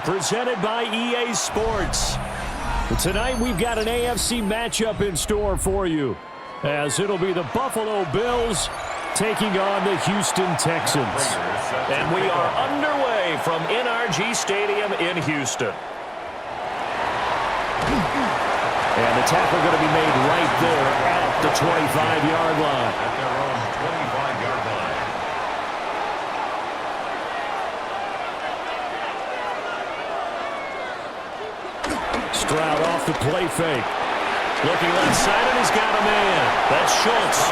presented by EA Sports. Tonight we've got an AFC matchup in store for you, as it'll be the Buffalo Bills taking on the Houston Texans. And we are underway from NRG Stadium in Houston. And the tackle going to be made right there at the 25-yard line. At their own 25-yard line. Stroud off the play fake. Looking left side, and he's got a man. That's Schultz.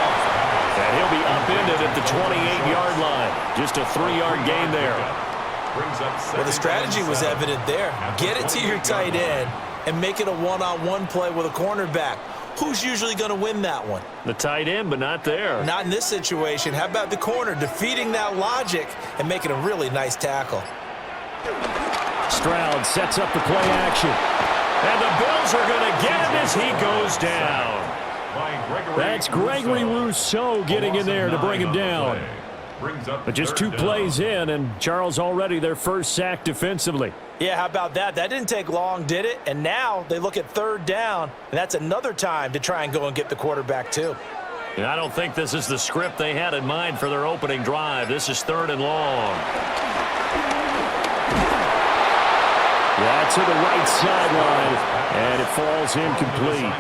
And he'll be upended at the 28-yard line. Just a 3-yard gain there. Well, the strategy was evident there. Get it to your tight end and make it a one-on-one play with a cornerback. Who's usually going to win that one? The tight end, but not there. Not in this situation. How about the corner defeating that logic and making a really nice tackle? Stroud sets up the play action. And the Bills are going to get him as he goes down. That's Gregory Rousseau getting in there to bring him down. But just 2 plays in, and Charles already their first sack defensively. Yeah, how about that? That didn't take long, did it? And now they look at 3rd down, and that's another time to try and go and get the quarterback too. And I don't think this is the script they had in mind for their opening drive. This is 3rd and long. Yeah, to the right sideline, and it falls incomplete.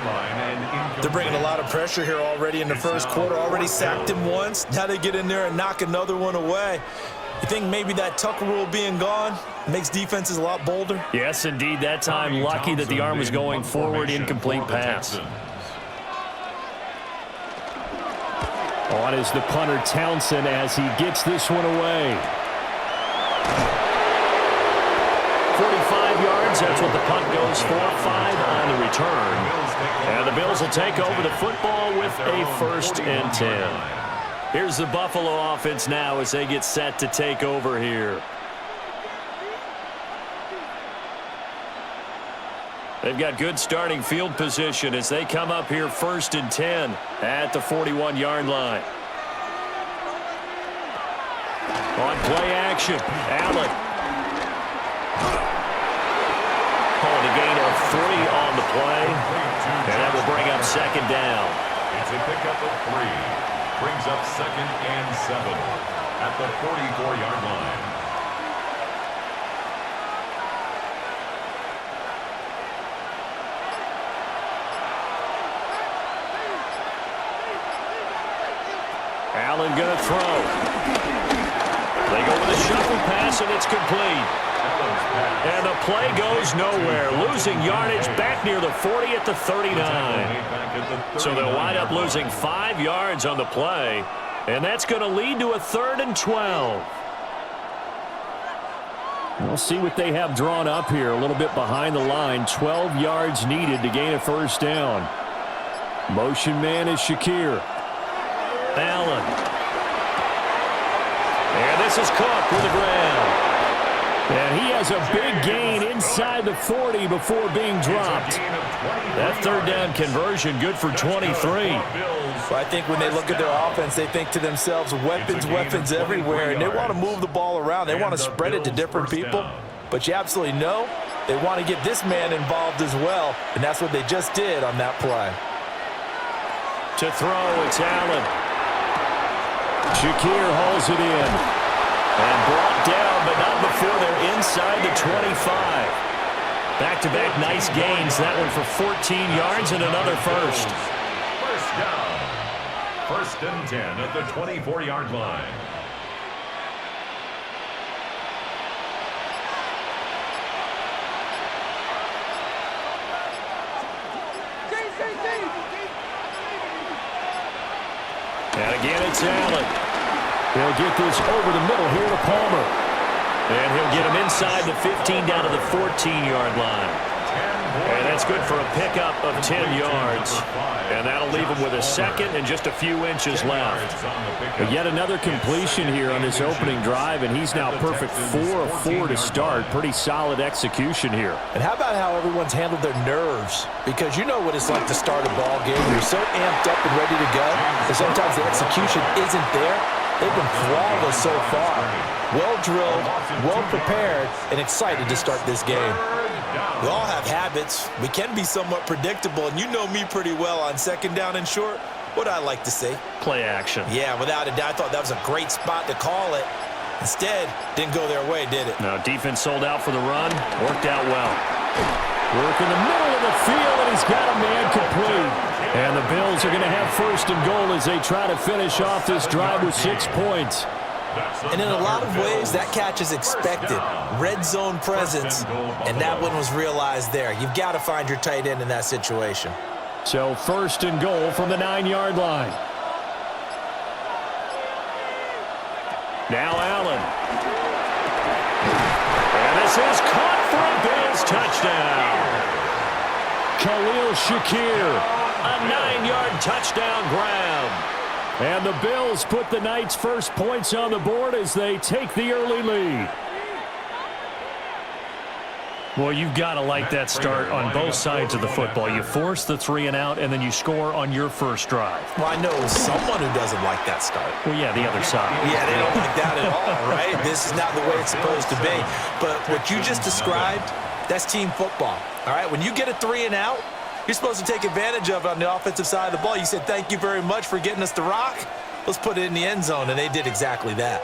They're bringing a lot of pressure here already in the first quarter. Already sacked him once. Now they get in there and knock another one away. You think maybe that Tucker rule being gone makes defenses a lot bolder? Yes, indeed. That time, lucky that the arm was going forward, incomplete pass. On is the punter Townsend as he gets this one away. 45 yards, that's what the punt goes for. 5 on the return. And the Bills will take over the football with a 1st and 10. Here's the Buffalo offense now as they get set to take over here. They've got good starting field position as they come up here 1st and 10 at the 41-yard line. On play action, Allen. Calling a gain of 3 on the play, and that will bring up 2nd down. It's a pickup of 3. Brings up 2nd and 7 at the 44-yard line. Allen going to throw. They go with a shuffle pass, and it's complete. And the play goes nowhere. Losing yardage back near the 40 at the 39. So they'll wind up losing 5 yards on the play. And that's going to lead to a 3rd and 12. We'll see what they have drawn up here. A little bit behind the line. 12 yards needed to gain a 1st down. Motion man is Shakir. Allen. And this is Cook with the ground. And he has a big gain inside the 40 before being dropped. That 3rd down conversion good for 23. Well, I think when they look at their offense, they think to themselves, weapons, weapons everywhere, and they want to move the ball around. They want to spread it to different people. But you absolutely know they want to get this man involved as well, and that's what they just did on that play. To throw, it's Allen. Shakir hauls it in. And brought down, but not before they're inside the 25. Back-to-back nice gains. That one for 14 yards and another 1st. 1st down. 1st and 10 at the 24-yard line. And again, it's Allen. He'll get this over the middle here to Palmer. And he'll get him inside the 15 down to the 14-yard line. And that's good for a pickup of 10 yards. And that'll leave him with a 2nd and just a few inches left. But yet another completion here on this opening drive, and he's now perfect 4 of 4 to start. Pretty solid execution here. And how about how everyone's handled their nerves? Because you know what it's like to start a ball game. You're so amped up and ready to go, and sometimes the execution isn't there. They've been flawless so far. well-drilled, well-prepared, and excited to start this game. We all have habits. We can be somewhat predictable, and you know me pretty well on second down and short. What do I like to say? Play action. Yeah, without a doubt, I thought that was a great spot to call it. Instead, didn't go their way, did it? No, defense sold out for the run. Worked out well. Work in the middle of the field, and he's got a man complete. And the Bills are going to have first and goal as they try to finish off this drive with 6 points. And in a lot of ways, that catch is expected. Red zone presence, and that one was realized there. You've got to find your tight end in that situation. So first and goal from the 9-yard line. Now Allen. And this is caught for a Bills touchdown. Khalil Shakir, a 9-yard touchdown grab. And the Bills put the Knights' first points on the board as they take the early lead. Well, you've got to like that start on both sides of the football. You force the 3 and out, and then you score on your first drive. Well, I know someone who doesn't like that start. Well, yeah, the other side. Yeah, they don't like that at all, right? This is not the way it's supposed to be. But what you just described, that's team football, all right? When you get a 3 and out, you're supposed to take advantage of it on the offensive side of the ball. You said, thank you very much for getting us the rock. Let's put it in the end zone, and they did exactly that.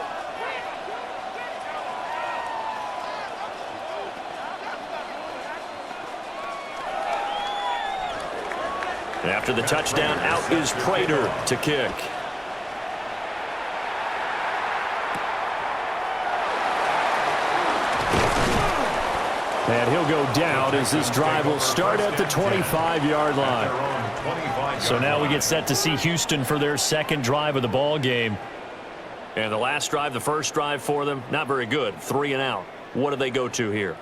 After the touchdown, out is Prater to kick. And he'll go down as this drive will start at the 25-yard line. So now we get set to see Houston for their second drive of the ball game. And the last drive, the first drive for them, not very good. 3 and out. What do they go to here?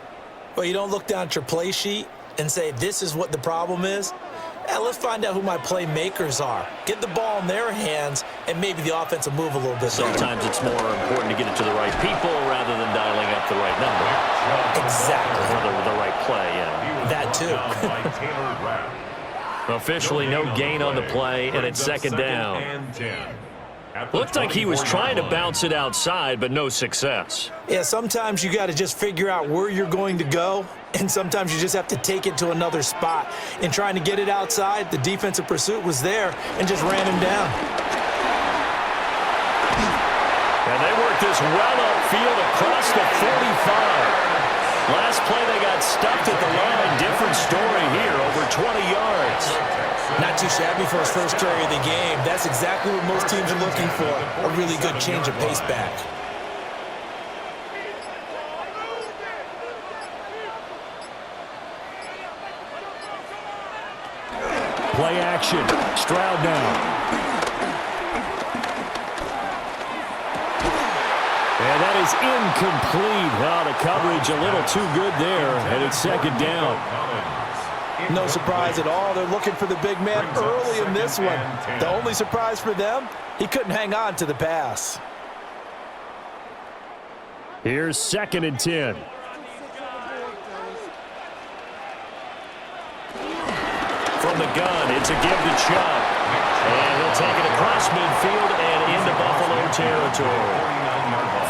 Well, you don't look down at your play sheet and say, this is what the problem is. Let's find out who my playmakers are. Get the ball in their hands, and maybe the offense will move a little bit better. Sometimes it's more important to get it to the right people rather than dialing up the right number. Exactly. Or the right play, yeah. That too. Officially no gain on the play, and it's second down. Looked like he was trying to bounce it outside, but no success. Yeah, sometimes you got to just figure out where you're going to go, and sometimes you just have to take it to another spot. In trying to get it outside, the defensive pursuit was there and just ran him down. And they worked this well upfield across the 45. Last play they got stuffed at the line. Different story here, over 20 yards. Not too shabby for his first carry of the game. That's exactly what most teams are looking for, a really good change of pace back. Play action. Stroud now. And that is incomplete. Oh, the coverage a little too good there, and it's second down. No surprise at all. They're looking for the big man early in this one. The only surprise for them, he couldn't hang on to the pass. Here's 2nd and 10. From the gun, it's a give to Chubb. And he'll take it across midfield and into Buffalo territory.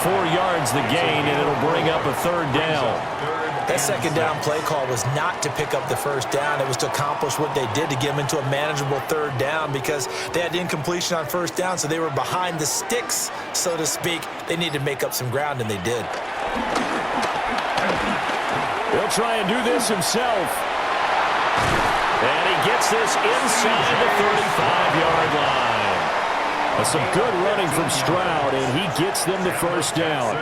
4 yards the gain, and it'll bring up a 3rd down. That second down play call was not to pick up the first down. It was to accomplish what they did, to get them into a manageable 3rd down, because they had incompletion on first down, so they were behind the sticks, so to speak. They needed to make up some ground, and they did. He'll try and do this himself. And he gets this inside the 35-yard line. That's some good running from Stroud, and he gets them the first down.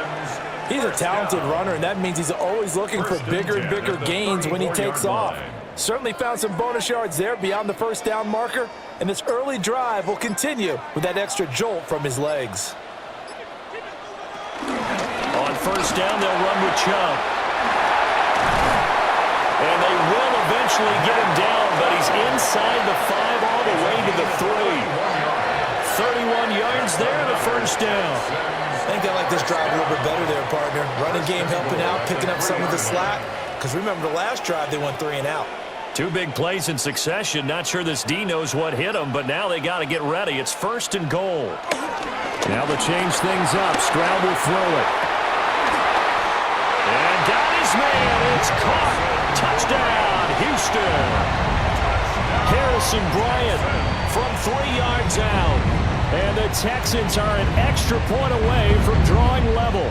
He's a talented runner, and that means he's always looking for bigger and bigger gains when he takes off. Certainly found some bonus yards there beyond the first down marker, and this early drive will continue with that extra jolt from his legs. On first down, they'll run with Chubb. And they will eventually get him down, but he's inside the 5 all the way to the 3. 31 yards there, the first down. I think they like this drive a little bit better there, partner. Running game helping out, picking up some of the slack. Because remember, the last drive, they went 3 and out. 2 big plays in succession. Not sure this D knows what hit him, but now they got to get ready. It's 1st and goal. Now they'll change things up. Stroud will throw it. It's caught. Touchdown, Houston. Harrison Bryant from 3 yards out. And the Texans are an extra point away from drawing level.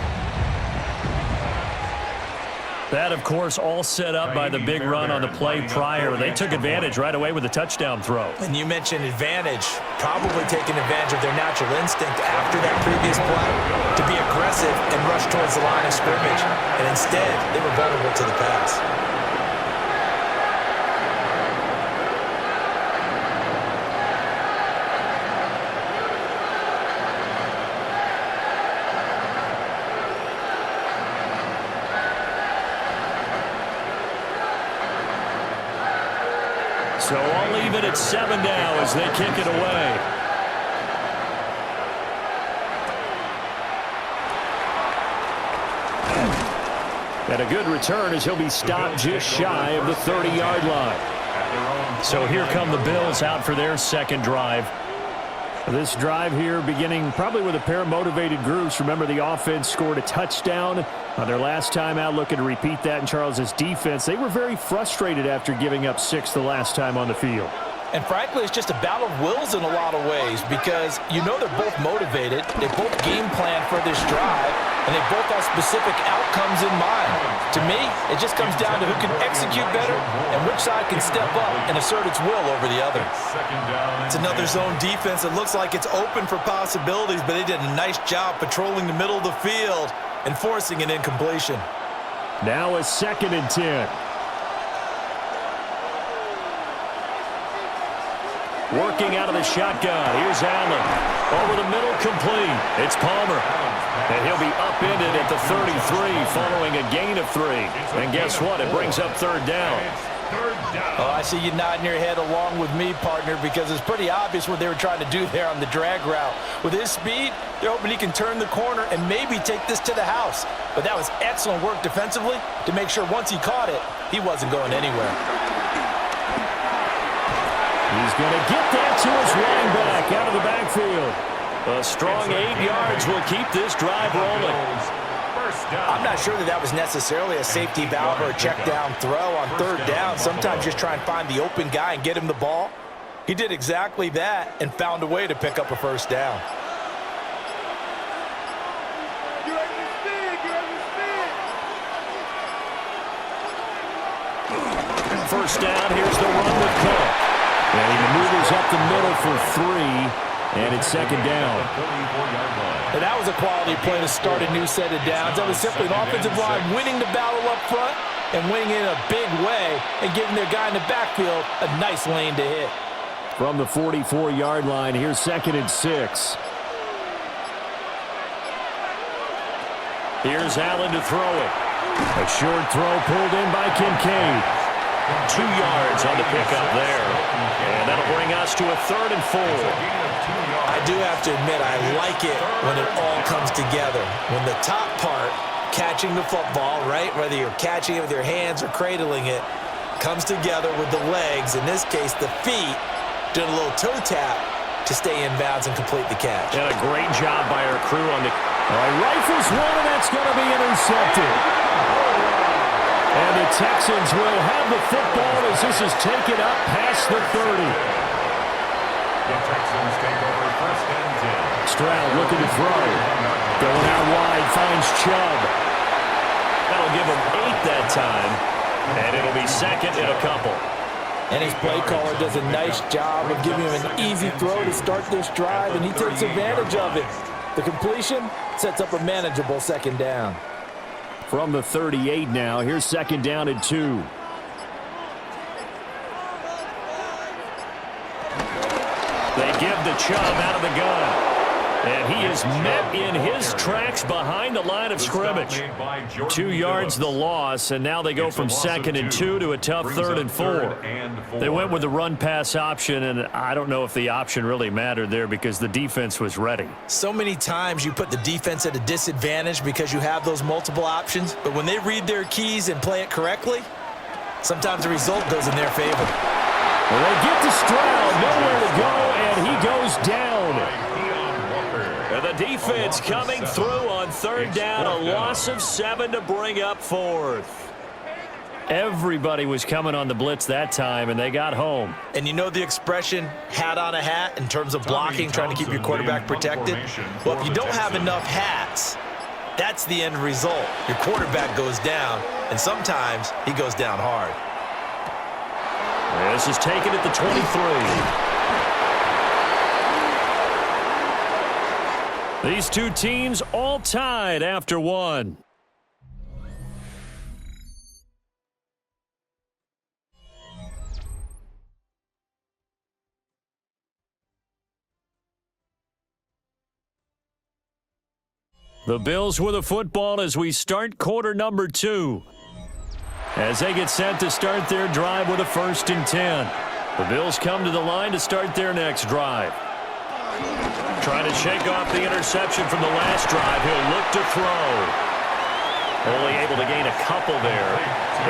That, of course, all set up by the big run on the play prior. They took advantage right away with a touchdown throw. And you mentioned advantage, probably taking advantage of their natural instinct after that previous play to be aggressive and rush towards the line of scrimmage. And instead, they were vulnerable to the pass. So I'll leave it at 7 now as they kick it away. And a good return as he'll be stopped just shy of the 30-yard line. So here come the Bills out for their second drive. This drive here beginning probably with a pair of motivated groups. Remember, the offense scored a touchdown on their last time out, looking to repeat that in Charles's defense. They were very frustrated after giving up 6 the last time on the field. And frankly, it's just a battle of wills in a lot of ways because you know they're both motivated. They both game plan for this drive, and they both have specific outcomes in mind. To me, it just comes down to who can execute better and which side can step up and assert its will over the other. It's another zone defense. It looks like it's open for possibilities, but they did a nice job patrolling the middle of the field and forcing an incompletion. Now a 2nd and 10. Working out of the shotgun. Here's Allen. Over the middle, complete. It's Palmer. And he'll be upended at the 33 following a gain of 3. And guess what? It brings up 3rd down. Oh, I see you nodding your head along with me, partner, because it's pretty obvious what they were trying to do there on the drag route. With his speed, they're hoping he can turn the corner and maybe take this to the house. But that was excellent work defensively to make sure once he caught it, he wasn't going anywhere. He's going to get that to his running back out of the backfield. A strong 8 yards will keep this drive rolling. I'm not sure that was necessarily a safety valve or a check down throw on 3rd down. Sometimes just try and find the open guy and get him the ball. He did exactly that and found a way to pick up a 1st down. First down, here's the run with Cook. And he maneuvers up the middle for 3, and it's 2nd down. And that was a quality play to start a new set of downs. That was simply an offensive line winning the battle up front and winning in a big way and giving their guy in the backfield a nice lane to hit. From the 44-yard line, here's 2nd and 6. Here's Allen to throw it. A short throw pulled in by Kincaid. 2 yards on the pickup there. And that'll bring us to a 3rd and 4. I do have to admit, I like it when it all comes together. When the top part, catching the football, right, whether you're catching it with your hands or cradling it, comes together with the legs, in this case the feet, doing a little toe tap to stay in bounds and complete the catch. And a great job by our crew on the... rifles one, and that's going to be intercepted. And the Texans will have the football as this is taken up past the 30. The Texans take over 1st and 10. Stroud looking to throw. Going out wide, finds Chubb. That'll give him 8 that time. And it'll be 2nd and a couple. And his play caller does a nice job of giving him an easy throw to start this drive, and he takes advantage of it. The completion sets up a manageable 2nd down. From the 38 now, here's 2nd down and 2. They give the Chubb out of the gun. And he is met in his tracks behind the line of scrimmage. 2 yards the loss, and now they go from 2nd and 2 to a tough 3rd and 4. They went with the run-pass option, and I don't know if the option really mattered there because the defense was ready. So many times you put the defense at a disadvantage because you have those multiple options, but when they read their keys and play it correctly, sometimes the result goes in their favor. Well, they get to Stroud, nowhere to go, and he goes down. And the defense coming through on 3rd down, a loss of 7 to bring up 4th. Everybody was coming on the blitz that time, and they got home. And you know the expression, hat on a hat, in terms of blocking, trying to keep your quarterback protected? Well, if you don't have enough hats, that's the end result. Your quarterback goes down, and sometimes he goes down hard. This is taken at the 23. These two teams all tied after one. The Bills with a football as we start quarter number 2. As they get set to start their drive with a 1st and 10. The Bills come to the line to start their next drive. Trying to shake off the interception from the last drive. He'll look to throw. Only able to gain a couple there,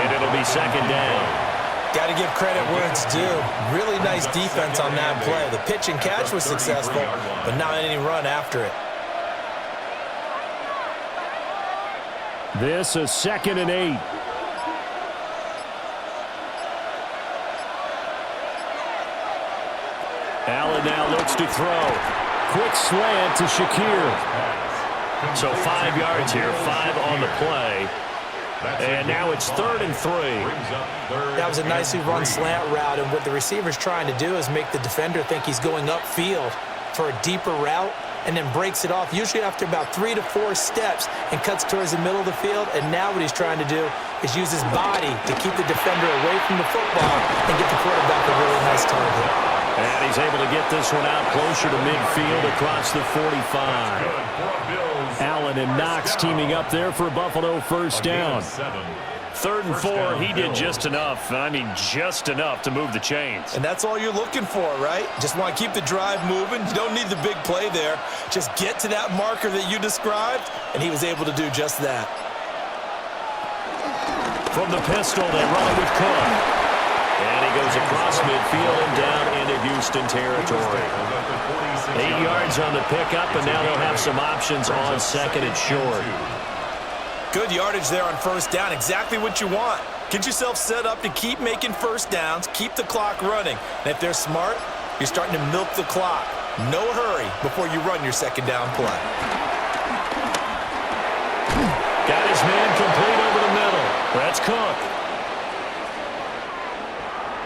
and it'll be 2nd down. Got to give credit where it's due. Really nice defense on that play. The pitch and catch was successful, but not any run after it. This is 2nd and 8. Allen now looks to throw. Quick slant to Shakir. So 5 yards here, 5 on the play. And now it's 3rd and 3. That was a nicely run slant route, and what the receiver's trying to do is make the defender think he's going upfield for a deeper route, and then breaks it off, usually after about 3 to 4 steps, and cuts towards the middle of the field. And now what he's trying to do is use his body to keep the defender away from the football and get the quarterback a really nice target. And he's able to get this one out closer to midfield across the 45. Allen and Knox teaming up there for a Buffalo 1st down. 3rd and 4, he did just enough. I mean, just enough to move the chains. And that's all you're looking for, right? Just want to keep the drive moving. You don't need the big play there. Just get to that marker that you described, and he was able to do just that. From the pistol, they run it with Cook. And he goes across midfield and down into Houston territory. 8 yards on the pickup, and now they'll have some options on 2nd and short. Good yardage there on 1st down. Exactly what you want. Get yourself set up to keep making 1st downs, keep the clock running. And if they're smart, you're starting to milk the clock. No hurry before you run your 2nd down play. Got his man complete over the middle. That's Cook.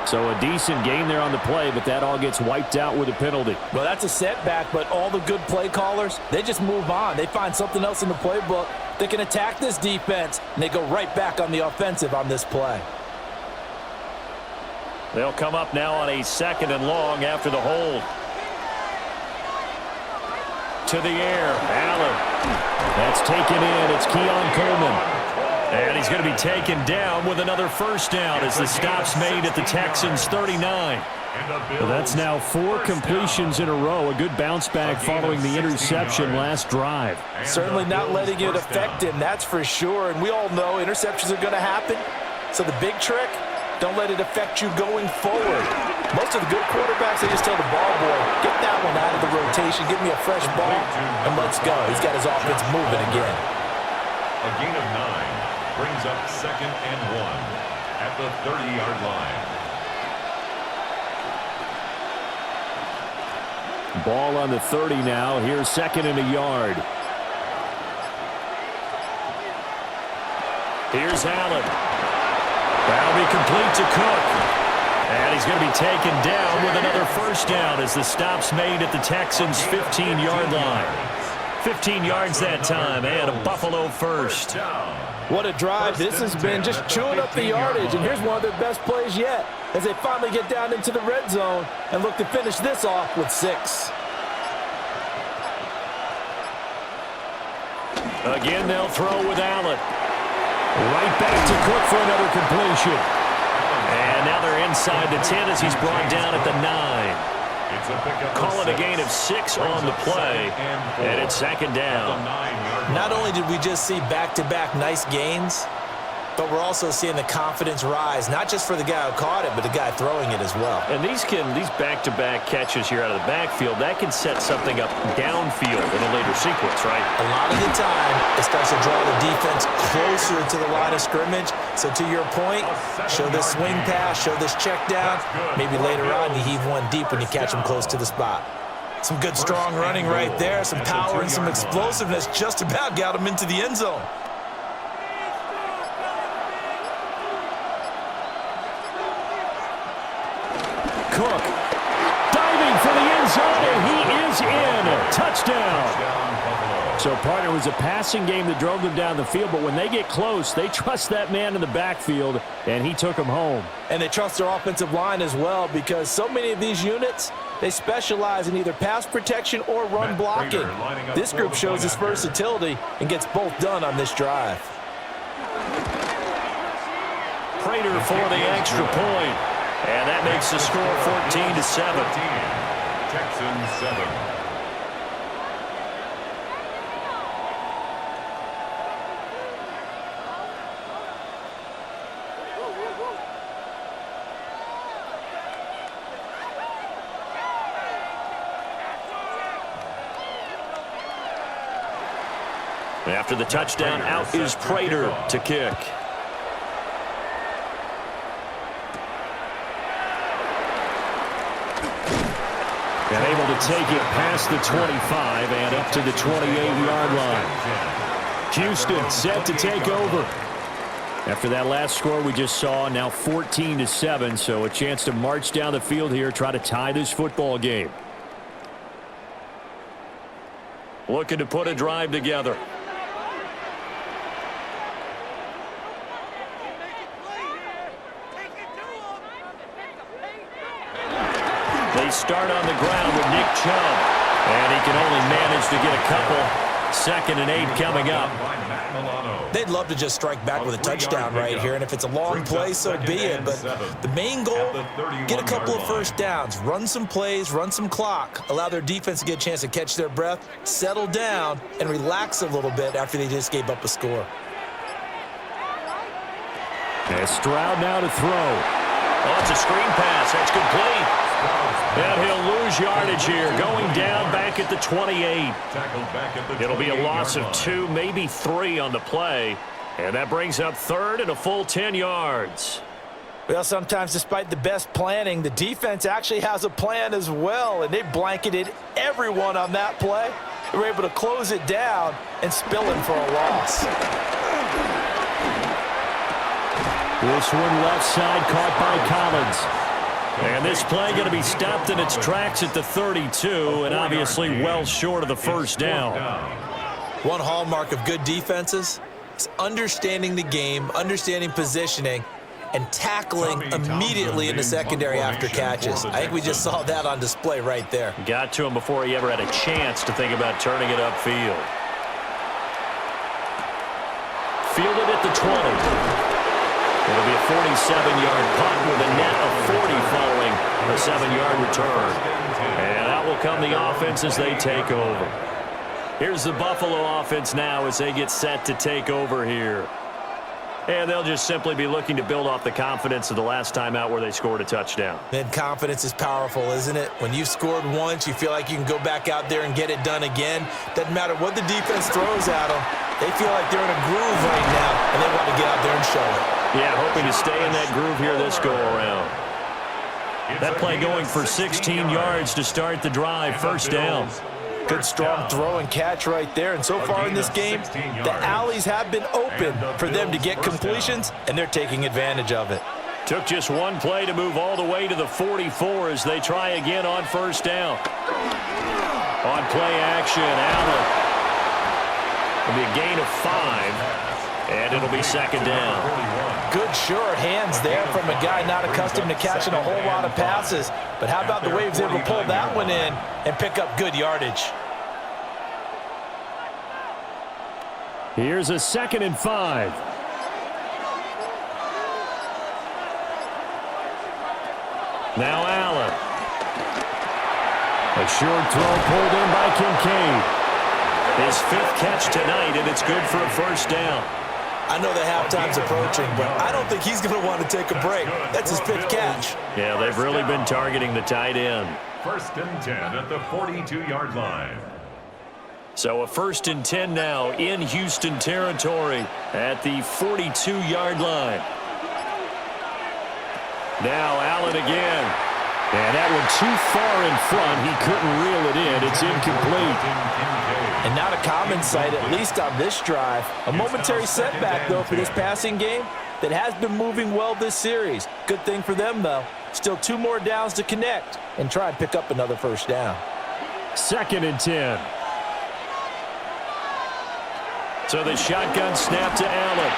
So a decent gain there on the play, but that all gets wiped out with a penalty. Well, that's a setback, but all the good play callers, they just move on. They find something else in the playbook. They can attack this defense, and they go right back on the offensive on this play. They'll come up now on a 2nd and long after the hold. To the air, Allen. That's taken in. It's Keon Coleman. And he's going to be taken down with another 1st down as the stop's made at the Texans 39. Well, that's now 4 completions in a row. A good bounce back following the interception last drive. Certainly not letting it affect him, that's for sure. And we all know interceptions are going to happen. So the big trick, don't let it affect you going forward. Most of the good quarterbacks, they just tell the ball boy, get that one out of the rotation, give me a fresh ball, and let's go. He's got his offense moving again. A gain of 9 brings up 2nd and 1 at the 30-yard line. Ball on the 30 now. Here's 2nd and a yard. Here's Allen. That'll be complete to Cook. And he's going to be taken down with another 1st down as the stop's made at the Texans' 15-yard line. 15 yards that time and a Buffalo 1st. What a drive this has been, just chewing up the yardage. And here's one of their best plays yet as they finally get down into the red zone and look to finish this off with 6. Again, they'll throw with Allen. Right back to Cook for another completion. And now they're inside the 10 as he's brought down at the 9. Call it a gain of 6 on the play, and it's 2nd down. Not only did we just see back-to-back nice gains, But we're also seeing the confidence rise, not just for the guy who caught it, but the guy throwing it as well. And these back-to-back catches here out of the backfield, that can set something up downfield in a later sequence, right? A lot of the time, it starts to draw the defense closer to the line of scrimmage. So to your point, show this swing pass, show this check down. Maybe later on you heave one deep when you catch them close to the spot. Some good strong running right there, some power and some explosiveness just about got him into the end zone. Cook diving for the end zone, and he is in. Touchdown. So, partner, it was a passing game that drove them down the field, but when they get close, they trust that man in the backfield, and he took them home. And they trust their offensive line as well, because so many of these units, they specialize in either pass protection or run blocking. This group shows its versatility and gets both done on this drive. Prater for the extra point. And that makes the score 14-7. Texans 7. After the touchdown, out is Prater to kick. And able to take it past the 25 and up to the 28-yard line. Houston set to take over. After that last score we just saw, now 14-7, so a chance to march down the field here, try to tie this football game. Looking to put a drive together. They start on the ground with Nick Chubb. And he can only manage to get a couple. 2nd and 8 coming up. They'd love to just strike back with a touchdown right here, and if it's a long play, so be it. But the main goal, get a couple of first downs, run some plays, run some clock, allow their defense to get a chance to catch their breath, settle down, and relax a little bit after they just gave up a score. And Stroud now to throw. Oh, it's a screen pass. That's complete. And he'll lose yardage here, going down back at the 28. It'll be a loss of 2, maybe 3 on the play. And that brings up 3rd and a full 10 yards. Well, sometimes despite the best planning, the defense actually has a plan as well, and they blanketed everyone on that play. They were able to close it down and spill in for a loss. This one left side caught by Collins. And this play going to be stopped in its tracks at the 32, and obviously well short of the first down. One hallmark of good defenses is understanding the game, understanding positioning, and tackling immediately in the secondary after catches. I think we just saw that on display right there. Got to him before he ever had a chance to think about turning it upfield. Fielded at the 20. It'll be a 47-yard punt with a net of 40 following a 7-yard return. And out will come the offense as they take over. Here's the Buffalo offense now as they get set to take over here. And they'll just simply be looking to build off the confidence of the last time out where they scored a touchdown. And confidence is powerful, isn't it? When you've scored once, you feel like you can go back out there and get it done again. Doesn't matter what the defense throws at them. They feel like they're in a groove right now, and they want to get out there and show it. Yeah, hoping to stay in that groove here this go-around. That play going for 16 yards to start the drive, first down. Good strong throw and catch right there. And so far in this game, the alleys have been open for them to get completions, and they're taking advantage of it. Took just one play to move all the way to the 44 as they try again on first down. On play action, Allen. It'll be a gain of 5, and it'll be 2nd down. Good short hands there from a guy not accustomed to catching a whole lot of passes. But how about the way he was able to pull that one in and pick up good yardage? Here's a 2nd and 5. Now Allen. A short throw pulled in by Kincaid. His 5th catch tonight, and it's good for a first down. I know that halftime's approaching, but I don't think he's going to want to take a break. That's his pitch catch. Yeah, they've really been targeting the tight end. 1st and 10 at the 42-yard line. So a 1st and 10 now in Houston territory at the 42-yard line. Now Allen again. And that one too far in front. He couldn't reel it in. It's incomplete. And not a common sight, at least on this drive. A momentary setback, though, for this passing game that has been moving well this series. Good thing for them, though. Still 2 more downs to connect and try and pick up another 1st down. 2nd and 10. So the shotgun snap to Allen.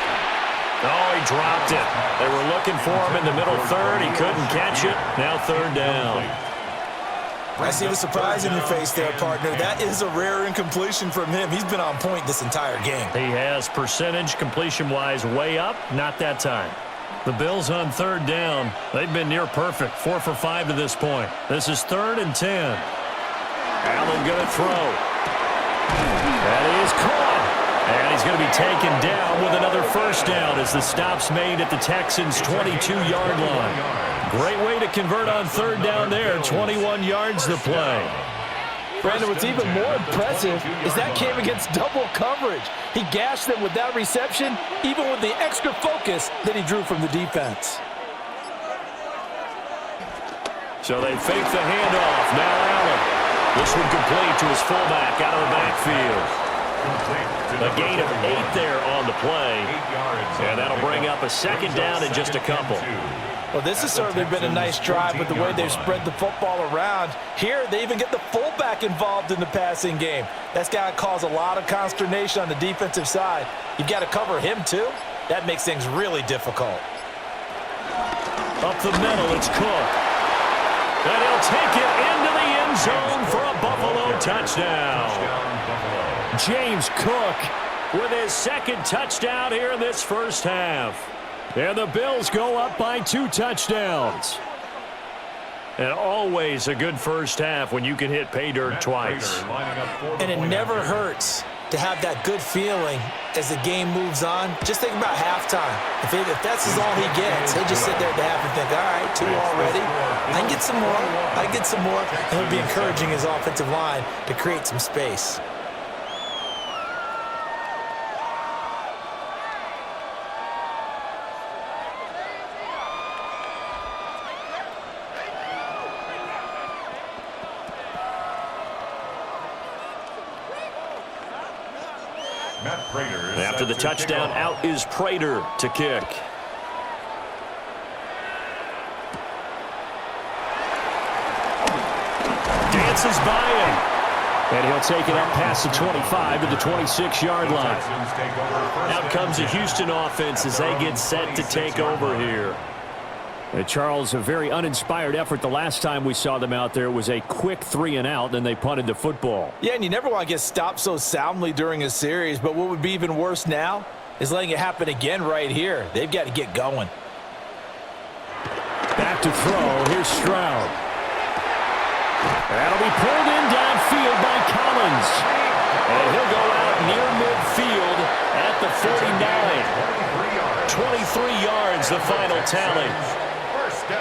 Oh, he dropped it. They were looking for him in the middle third. He couldn't catch it. Now 3rd down. I see the surprise in your face there, partner. That is a rare incompletion from him. He's been on point this entire game. He has percentage completion-wise way up. Not that time. The Bills on 3rd down. They've been near perfect. 4 for 5 to this point. This is 3rd and 10. Allen going to throw. That is caught. And he's going to be taken down with another 1st down as the stop's made at the Texans' 22-yard line. Great way to convert on 3rd down there. 21 yards to play. Brandon, what's even more impressive is that came against double coverage. He gashed them with that reception, even with the extra focus that he drew from the defense. So they fake the handoff. Now Allen. This one complete to his fullback out of the backfield. A gain of 8 there on the play. And that'll bring up a 2nd down and just a couple. Well, this has certainly been a nice drive with the way they've spread the football around. Here, they even get the fullback involved in the passing game. That's got to cause a lot of consternation on the defensive side. You've got to cover him, too. That makes things really difficult. Up the middle, it's Cook. And he'll take it into the end zone for a Buffalo touchdown. James Cook with his 2nd touchdown here in this 1st half. And the Bills go up by 2 touchdowns. And always a good 1st half when you can hit pay dirt twice. And it never hurts to have that good feeling as the game moves on. Just think about halftime. If that's all he gets, he'll just sit there at the half and think, all right, 2 already. I can get some more. I can get some more. And he'll be encouraging his offensive line to create some space. After the touchdown, out is Prater to kick. Dances by him. And he'll take it up past the 25 to the 26-yard line. Out comes the Houston offense as they get set to take over here. Charles, a very uninspired effort the last time we saw them out there. It was a quick 3-and-out, then they punted the football. Yeah, and you never want to get stopped so soundly during a series, but what would be even worse now is letting it happen again right here. They've got to get going. Back to throw. Here's Stroud. That'll be pulled in downfield by Collins. And he'll go out near midfield at the 49. 23 yards, the final tally.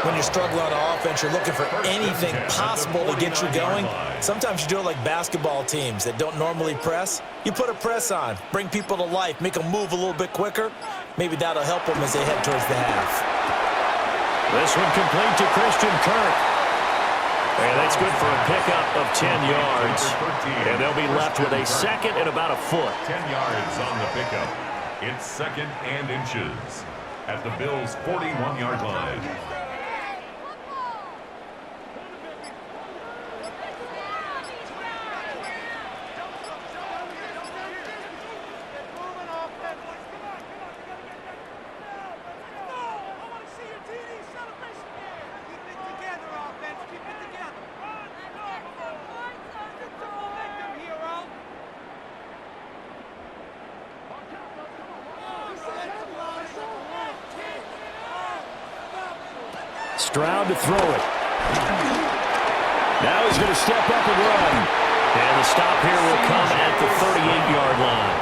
When you're struggling on offense, you're looking for anything possible to get you going. Sometimes you do it like basketball teams that don't normally press. You put a press on, bring people to life, make them move a little bit quicker. Maybe that'll help them as they head towards the half. This one complete to Christian Kirk. And that's good for a pickup of 10 yards. And they'll be left with a 2nd and about a foot. 10 yards on the pickup. It's 2nd and inches at the Bills' 41-yard line. Stroud to throw it. Now he's going to step up and run. And the stop here will come at the 38-yard line.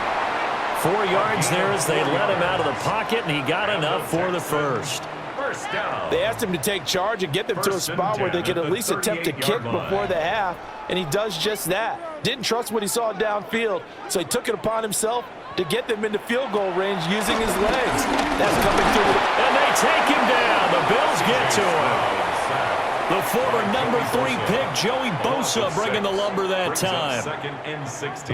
4 yards there as they let him out of the pocket, and he got enough for the first. First down. They asked him to take charge and get them to a spot where they could at least attempt to kick before the half, and he does just that. Didn't trust what he saw downfield, so he took it upon himself to get them into field goal range using his legs. That's coming through. And they take him down. The Bills get to him. The former number 3 pick, Joey Bosa, bringing the lumber that time.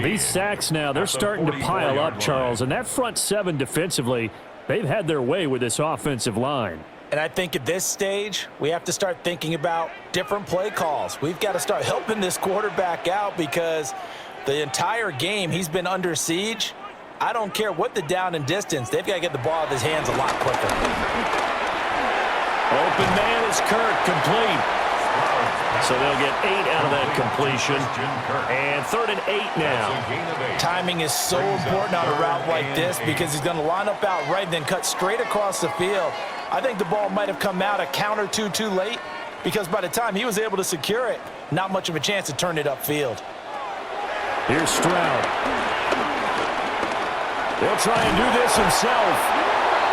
These sacks now, they're starting to pile up, Charles. And that front 7 defensively, they've had their way with this offensive line. And I think at this stage, we have to start thinking about different play calls. We've got to start helping this quarterback out because the entire game he's been under siege. I don't care what the down and distance. They've got to get the ball out of his hands a lot quicker. Open man is Kirk, complete. So they'll get 8 out of that completion. And 3rd and 8 now. Timing is so important on a route like this because he's going to line up out right and then cut straight across the field. I think the ball might have come out a count or two too late because by the time he was able to secure it, not much of a chance to turn it upfield. Here's Stroud. He'll try and do this himself.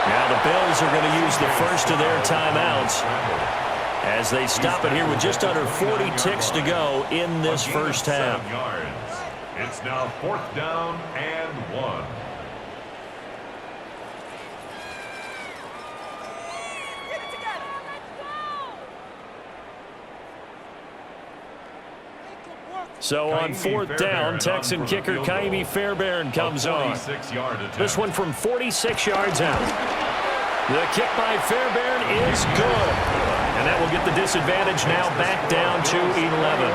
Now the Bills are going to use the first of their timeouts as they stop it here with just under 40 ticks to go in this first half. It's now 4th down and 1. So on 4th down, Texan kicker Kaimi Fairbairn comes on. This one from 46 yards out. The kick by Fairbairn is good. And that will get the disadvantage now back down to 11.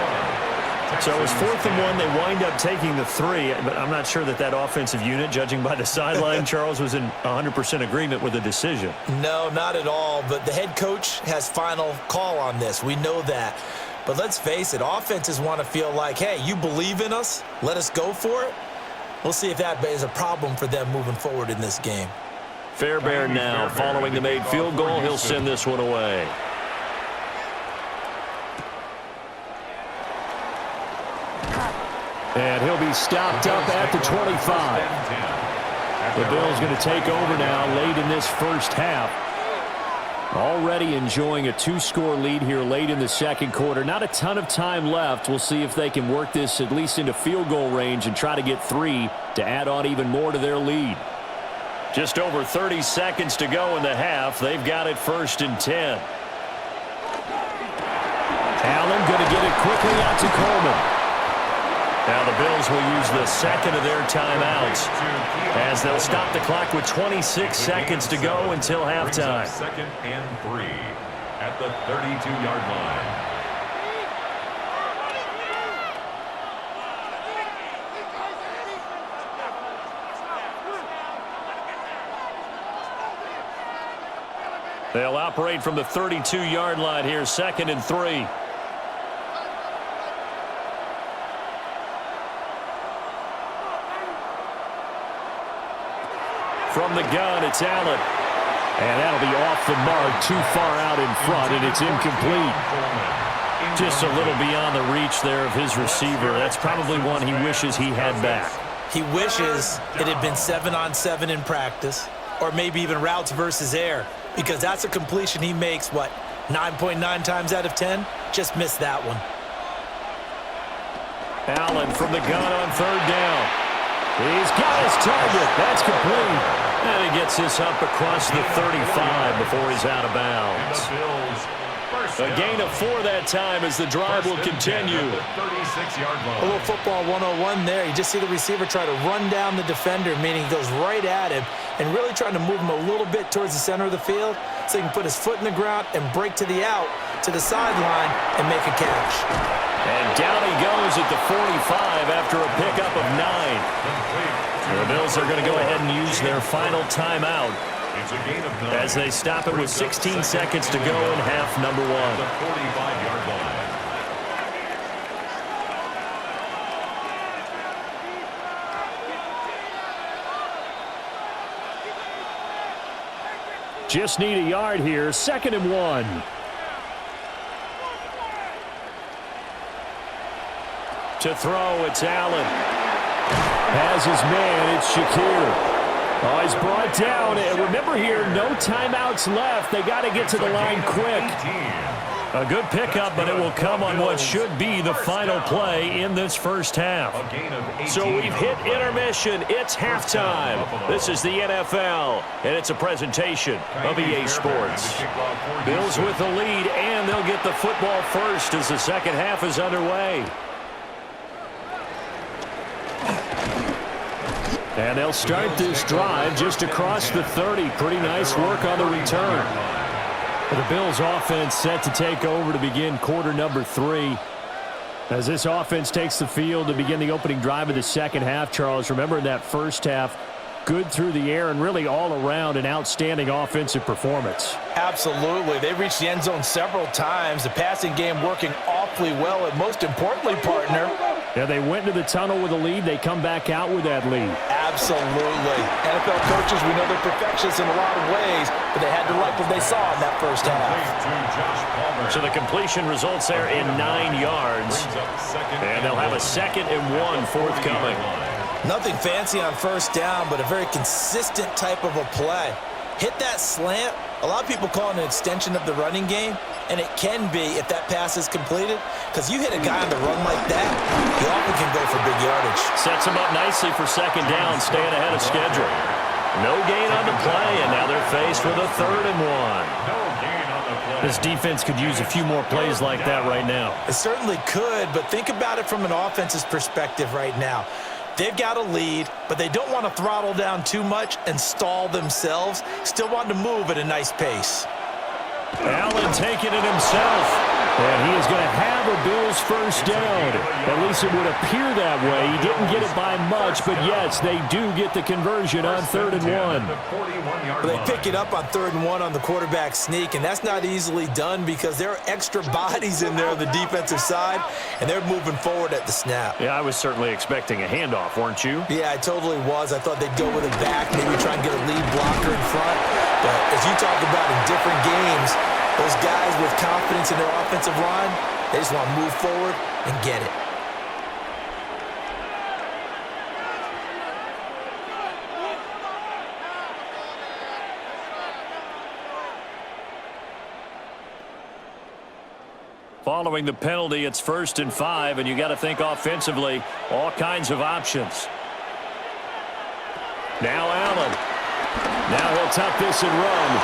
So it was 4th and 1. They wind up taking the 3. But I'm not sure that that offensive unit, judging by the sideline, Charles, was in 100% agreement with the decision. No, not at all. But the head coach has final call on this. We know that. But let's face it, offenses want to feel like, hey, you believe in us, let us go for it. We'll see if that is a problem for them moving forward in this game. Fairbairn now, following the made field goal, he'll send this one away. And he'll be stopped up at the 25. The Bills going to take over now late in this first half. Already enjoying a 2-score lead here late in the second quarter. Not a ton of time left. We'll see if they can work this at least into field goal range and try to get 3 to add on even more to their lead. Just over 30 seconds to go in the half. They've got it 1st and 10. Allen going to get it quickly out to Coleman. Now the Bills will use the second of their timeouts as they'll stop the clock with 26 seconds to go until halftime. 2nd and 3 at the 32-yard line. They'll operate from the 32-yard line here, 2nd and 3. From the gun, it's Allen. And that'll be off the mark, too far out in front, and it's incomplete. Just a little beyond the reach there of his receiver. That's probably one he wishes he had back. He wishes it had been 7-on-7 in practice, or maybe even routes versus air, because that's a completion he makes, 9.9 times out of 10? Just missed that one. Allen from the gun on 3rd down. He's got his target. That's complete. And he gets this up across the 35 before he's out of bounds. A gain of 4 that time as the drive will continue. A little football 101 there. You just see the receiver try to run down the defender, meaning he goes right at him and really trying to move him a little bit towards the center of the field so he can put his foot in the ground and break to the out, to the sideline, and make a catch. And down he goes at the 45 after a pickup of 9. The Bills are going to go ahead and use their final timeout as they stop it with 16 seconds to go in half number 1. The 45-yard line. Just need a yard here, 2nd and 1. To throw, it's Allen. Has his man. It's Shakir. Oh, he's brought down. And remember here, no timeouts left. They got to get to the line quick. A good pickup, but it will come on what should be the final play in this first half. So we've hit intermission. It's halftime. This is the NFL, and it's a presentation of EA Sports. Bills with the lead, and they'll get the football first as the second half is underway. And they'll start this drive just across the 30. Pretty nice work on the return. The Bills offense set to take over to begin quarter number 3. As this offense takes the field to begin the opening drive of the second half, Charles, remember in that first half, good through the air and really all around an outstanding offensive performance. Absolutely. They reached the end zone several times. The passing game working awfully well, and most importantly, partner, yeah, they went into the tunnel with a lead. They come back out with that lead. Absolutely. NFL coaches, we know they're perfectionists in a lot of ways, but they had to like what they saw in that first half. So the completion results there in 9 yards. And they'll have a 2nd and 1 forthcoming. Nothing fancy on first down, but a very consistent type of a play. Hit that slant. A lot of people call it an extension of the running game, and it can be if that pass is completed, because you hit a guy on the run like that, he often can go for big yardage. Sets him up nicely for 2nd down, staying ahead of schedule. No gain on the play, and now they're faced with a 3rd and 1. This defense could use a few more plays like that right now. It certainly could, but think about it from an offense's perspective right now. They've got a lead, but they don't want to throttle down too much and stall themselves. Still want to move at a nice pace. Allen taking it himself. And he is going to have a Bills first down. At least it would appear that way. He didn't get it by much, but yes, they do get the conversion on 3rd and 1. They pick it up on 3rd and 1 on the quarterback sneak, and that's not easily done because there are extra bodies in there on the defensive side, and they're moving forward at the snap. Yeah, I was certainly expecting a handoff, weren't you? Yeah, I totally was. I thought they'd go with it back, maybe try and get a lead blocker in front. But as you talk about in different games, those guys with confidence in their offensive line, they just want to move forward and get it. Following the penalty, it's 1st and 5, and you got to think offensively, all kinds of options. Now Allen. Now he'll tuck this and run.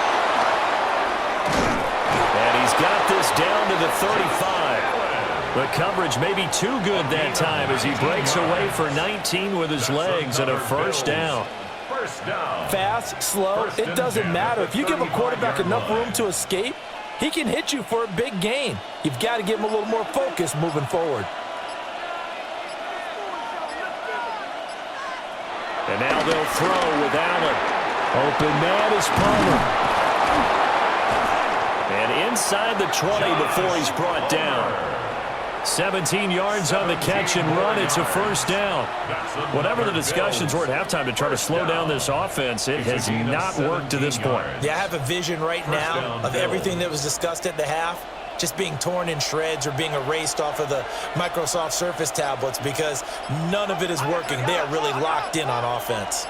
And he's got this down to the 35. The coverage may be too good that time as he breaks away for 19 with his legs and a first down. Fast, slow, it doesn't matter. If you give a quarterback enough room to escape, he can hit you for a big gain. You've got to give him a little more focus moving forward. And now they'll throw with Allen. Open man is Palmer. And inside the 20 before he's brought down. 17 yards on the catch and run. It's a first down. Whatever the discussions were at halftime to try to slow down this offense, it has not worked to this point. Yeah, I have a vision right now of everything that was discussed at the half just being torn in shreds or being erased off of the Microsoft Surface tablets because none of it is working. They are really locked in on offense.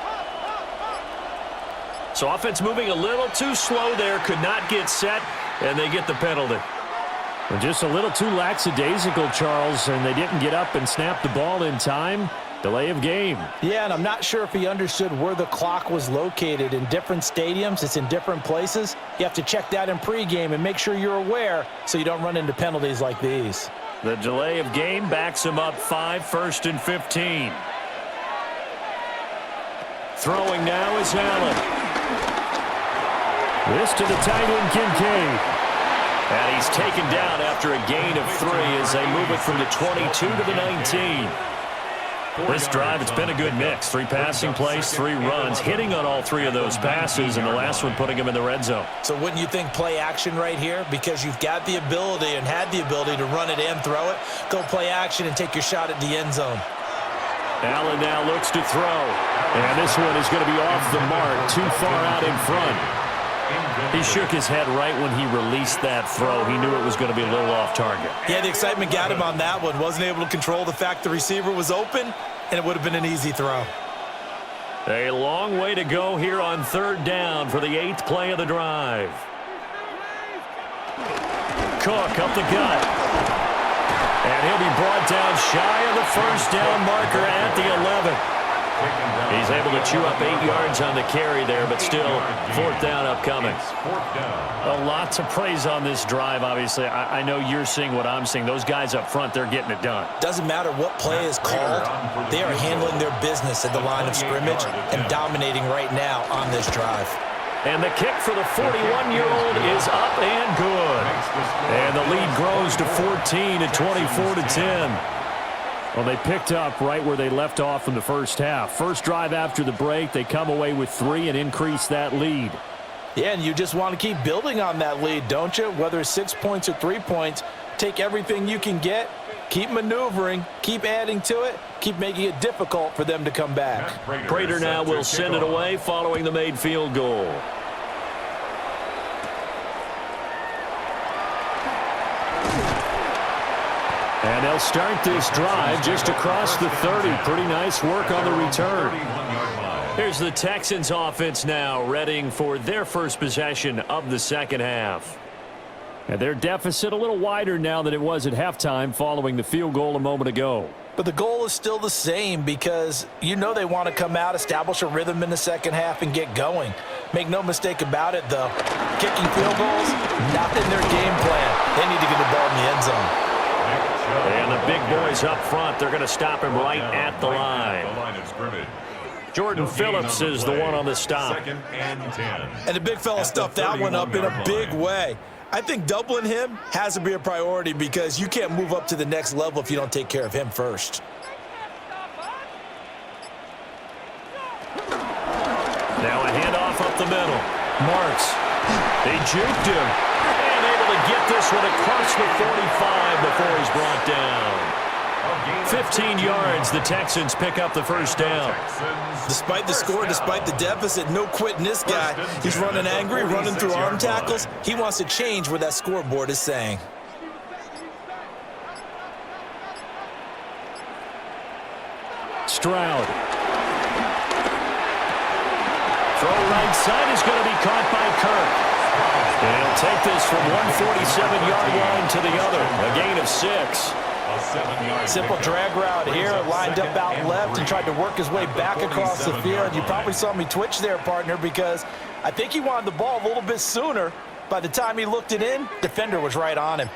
So offense moving a little too slow there, could not get set, and they get the penalty. And just a little too lackadaisical, Charles, and they didn't get up and snap the ball in time. Delay of game. Yeah, and I'm not sure if he understood where the clock was located. In different stadiums, it's in different places. You have to check that in pregame and make sure you're aware so you don't run into penalties like these. The delay of game backs him up 5, 1st and 15. Throwing now is Allen. This to the tight end, Kincaid. And he's taken down after a gain of 3 as they move it from the 22 to the 19. This drive, it's been a good mix. 3 passing plays, 3 runs, hitting on all 3 of those passes, and the last one putting him in the red zone. So wouldn't you think play action right here? Because you've got the ability and had the ability to run it and throw it. Go play action and take your shot at the end zone. Allen now looks to throw. And this one is going to be off the mark, too far out in front. He shook his head right when he released that throw. He knew it was going to be a little off target. Yeah, the excitement got him on that one. Wasn't able to control the fact the receiver was open. and it would have been an easy throw. A long way to go here on 3rd down for the 8th play of the drive. Cook up the gut. And he'll be brought down shy of the 1st down marker at the 11. He's able to chew up 8 yards on the carry there, but still 4th down upcoming. Well, lots of praise on this drive, obviously. I know you're seeing what I'm seeing. Those guys up front, they're getting it done. Doesn't matter what play is called. They are handling their business at the line of scrimmage and dominating right now on this drive. And the kick for the 41-year-old is up and good. And the lead grows to 14 at 24-10. Well, they picked up right where they left off in the first half. First drive after the break, they come away with 3 and increase that lead. Yeah, and you just want to keep building on that lead, don't you? Whether it's 6 points or 3 points, take everything you can get, keep maneuvering, keep adding to it, keep making it difficult for them to come back. Prater now will send it away following the made field goal. And they'll start this drive just across the 30. Pretty nice work on the return. Here's the Texans offense now, readying for their first possession of the second half. And their deficit a little wider now than it was at halftime following the field goal a moment ago. But the goal is still the same because you know they want to come out, establish a rhythm in the second half, and get going. Make no mistake about it, though. Kicking field goals, not in their game plan. They need to get the ball in the end zone. And the big boys up front, they're going to stop him right at the line. Jordan Phillips is the one on the stop. And the big fella stuffed that one up in a big way. I think doubling him has to be a priority because you can't move up to the next level if you don't take care of him first. Now a handoff up the middle. Marks. They juked him. And able to get this one across the 45 before he's brought down. 15 yards, the Texans pick up the first down. Despite the score, despite the deficit, no quitting this guy. He's running angry, running through arm tackles. He wants to change what that scoreboard is saying. Stroud. Throw right side is going to be caught by Kirk. And he'll take this from 147-yard line to the other. A gain of 6. Simple drag route here, lined up out left and tried to work his way back across the field. You probably saw me twitch there, partner, because I think he wanted the ball a little bit sooner. By the time he looked it in, defender was right on him.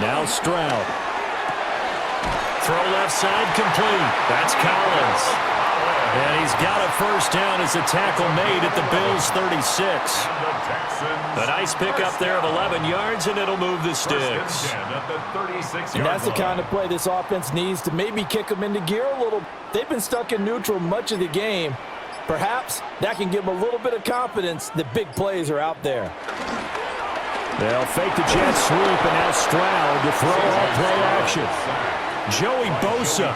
Now Stroud. Throw left side complete. That's Collins. And he's got a first down as the tackle made at the Bills' 36. A nice pickup there of 11 yards, and it'll move the sticks. And that's the kind of play this offense needs to maybe kick them into gear a little. They've been stuck in neutral much of the game. Perhaps that can give them a little bit of confidence that big plays are out there. They'll fake the jet sweep, and now Stroud to throw off play action. Joey Bosa,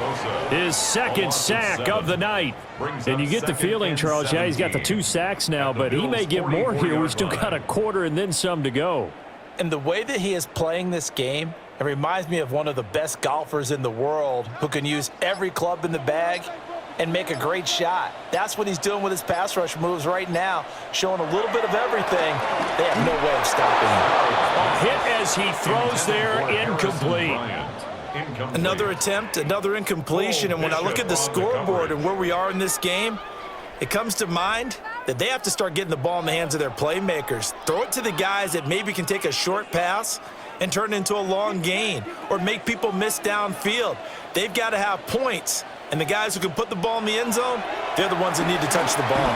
his second sack of the night. And you get the feeling, Charles, yeah, he's got the 2 sacks now, but he may get more here. We've still got a quarter and then some to go. And the way that he is playing this game, it reminds me of one of the best golfers in the world who can use every club in the bag and make a great shot. That's what he's doing with his pass rush moves right now, showing a little bit of everything. They have no way of stopping him. Hit as he throws there, incomplete. Another attempt, another incompletion, and when I look at the scoreboard and where we are in this game, it comes to mind that they have to start getting the ball in the hands of their playmakers. Throw it to the guys that maybe can take a short pass and turn it into a long gain or make people miss downfield. They've got to have points, and the guys who can put the ball in the end zone, they're the ones that need to touch the ball.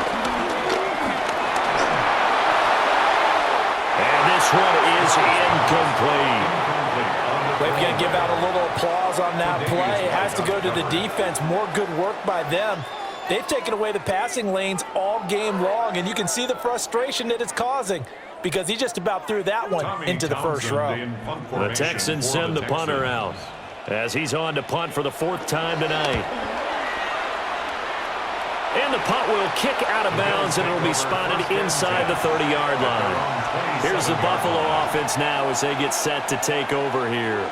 And this one is incomplete. We're going to give out a little applause on that play. It has to go to the defense. More good work by them. They've taken away the passing lanes all game long, and you can see the frustration that it's causing because he just about threw that one into the first row. The Texans send the punter out as he's on to punt for the 4th time tonight. And the punt will kick out of bounds, and it'll be spotted inside the 30-yard line. Here's the Buffalo offense now as they get set to take over here.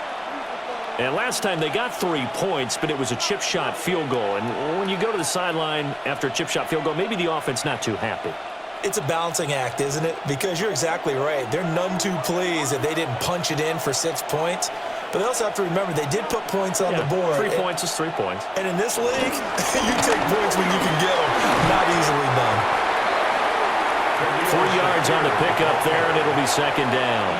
And last time they got 3 points, but it was a chip shot field goal. And when you go to the sideline after a chip shot field goal, maybe the offense not too happy. It's a balancing act, isn't it? Because you're exactly right. They're none too pleased that they didn't punch it in for 6 points. But they also have to remember they did put points on the board. 3 points is 3 points. And in this league, you take points when you can get them. Not easily done. 3 yards on the pickup there, and it'll be second down.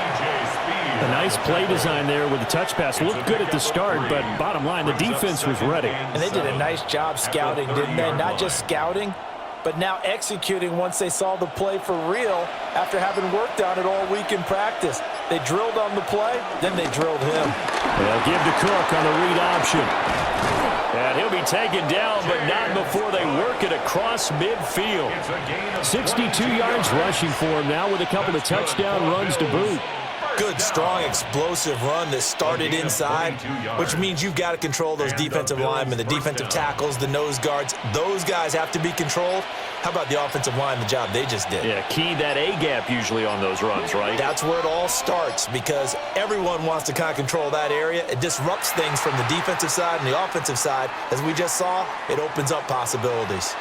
A nice play design there with the touch pass. Looked good at the start, but bottom line, the defense was ready. And they did a nice job scouting, didn't they? Not just scouting, but now executing once they saw the play for real after having worked on it all week in practice. They drilled on the play, then they drilled him. They'll give to Cook on the read option. And he'll be taken down, but not before they work it across midfield. 62 yards rushing for him now with a couple of touchdown runs to boot. Good, strong, explosive run that started inside, which means you've got to control those defensive linemen, the defensive tackles, the nose guards. Those guys have to be controlled. How about the offensive line, the job they just did? Yeah, key that A-gap usually on those runs, right? That's where it all starts because everyone wants to kind of control that area. It disrupts things from the defensive side and the offensive side. As we just saw, it opens up possibilities.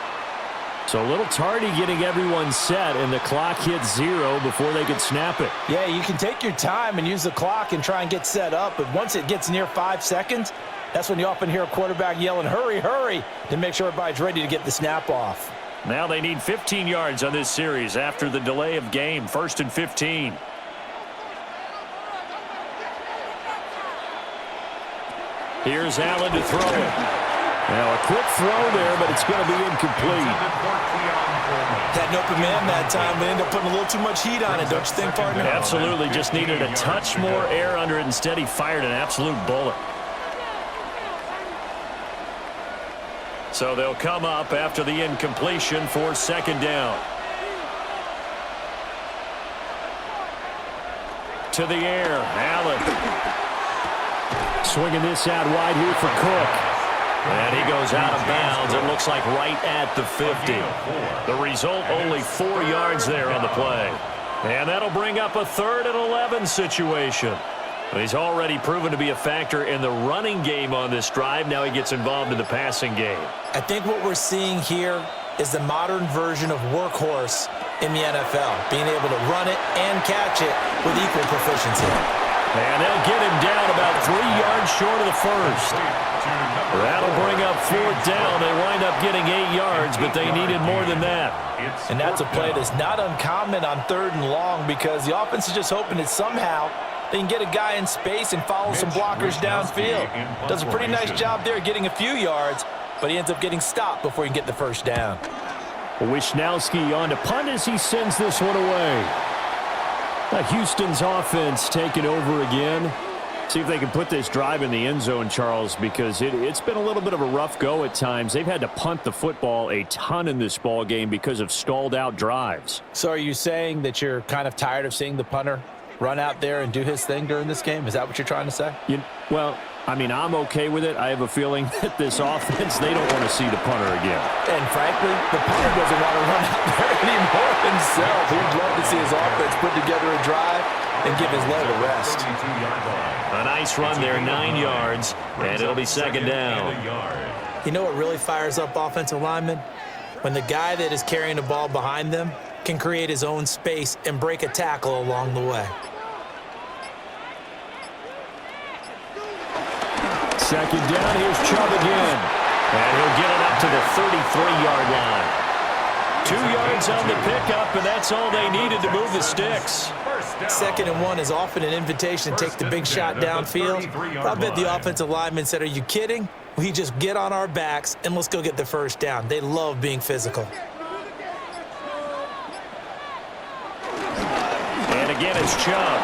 So a little tardy getting everyone set, and the clock hits 0 before they could snap it. Yeah, you can take your time and use the clock and try and get set up, but once it gets near 5 seconds, that's when you often hear a quarterback yelling, hurry, hurry, to make sure everybody's ready to get the snap off. Now they need 15 yards on this series after the delay of game. 1st and 15. Here's Allen to throw it. Now a quick throw there, but it's going to be incomplete. Had an open man that time, but ended up putting a little too much heat on it, don't you think, partner? Absolutely, just needed a touch more air under it. Instead, he fired an absolute bullet. So they'll come up after the incompletion for second down. To the air, Allen. Swinging this out wide here for Cook. And he goes out of bounds. It looks like right at the 50. The result, only 4 yards there on the play. And that'll bring up a 3rd and 11 situation. But he's already proven to be a factor in the running game on this drive. Now he gets involved in the passing game. I think what we're seeing here is the modern version of workhorse in the NFL, being able to run it and catch it with equal proficiency. And they'll get him down about 3 yards short of the first. That'll bring up 4th down. They wind up getting 8 yards, but they needed more than that. And that's a play that's not uncommon on 3rd and long because the offense is just hoping that somehow they can get a guy in space and follow some blockers downfield. Does a pretty nice job there getting a few yards, but he ends up getting stopped before he can get the first down. Wisnowski on to punt as he sends this one away. Houston's offense taking over again. See if they can put this drive in the end zone, Charles, because it's been a little bit of a rough go at times. They've had to punt the football a ton in this ball game because of stalled out drives. So are you saying that you're kind of tired of seeing the punter run out there and do his thing during this game? Is that what you're trying to say? Well, I mean, I'm okay with it. I have a feeling that this offense, they don't want to see the punter again. And frankly, the punter doesn't want to run out there anymore himself. He'd love to see his offense put together a drive and give his leg a rest. A nice run there, 9 yards, and it'll be second down. You know what really fires up offensive linemen? When the guy that is carrying the ball behind them can create his own space and break a tackle along the way. Second down, here's Chubb again. And he'll get it up to the 33-yard line. 2 yards on the pickup, and that's all they needed to move the sticks. 2nd and 1 is often an invitation to take the big shot downfield. I bet the offensive linemen said, are you kidding? We just get on our backs and let's go get the first down. They love being physical. And again, it's Chubb.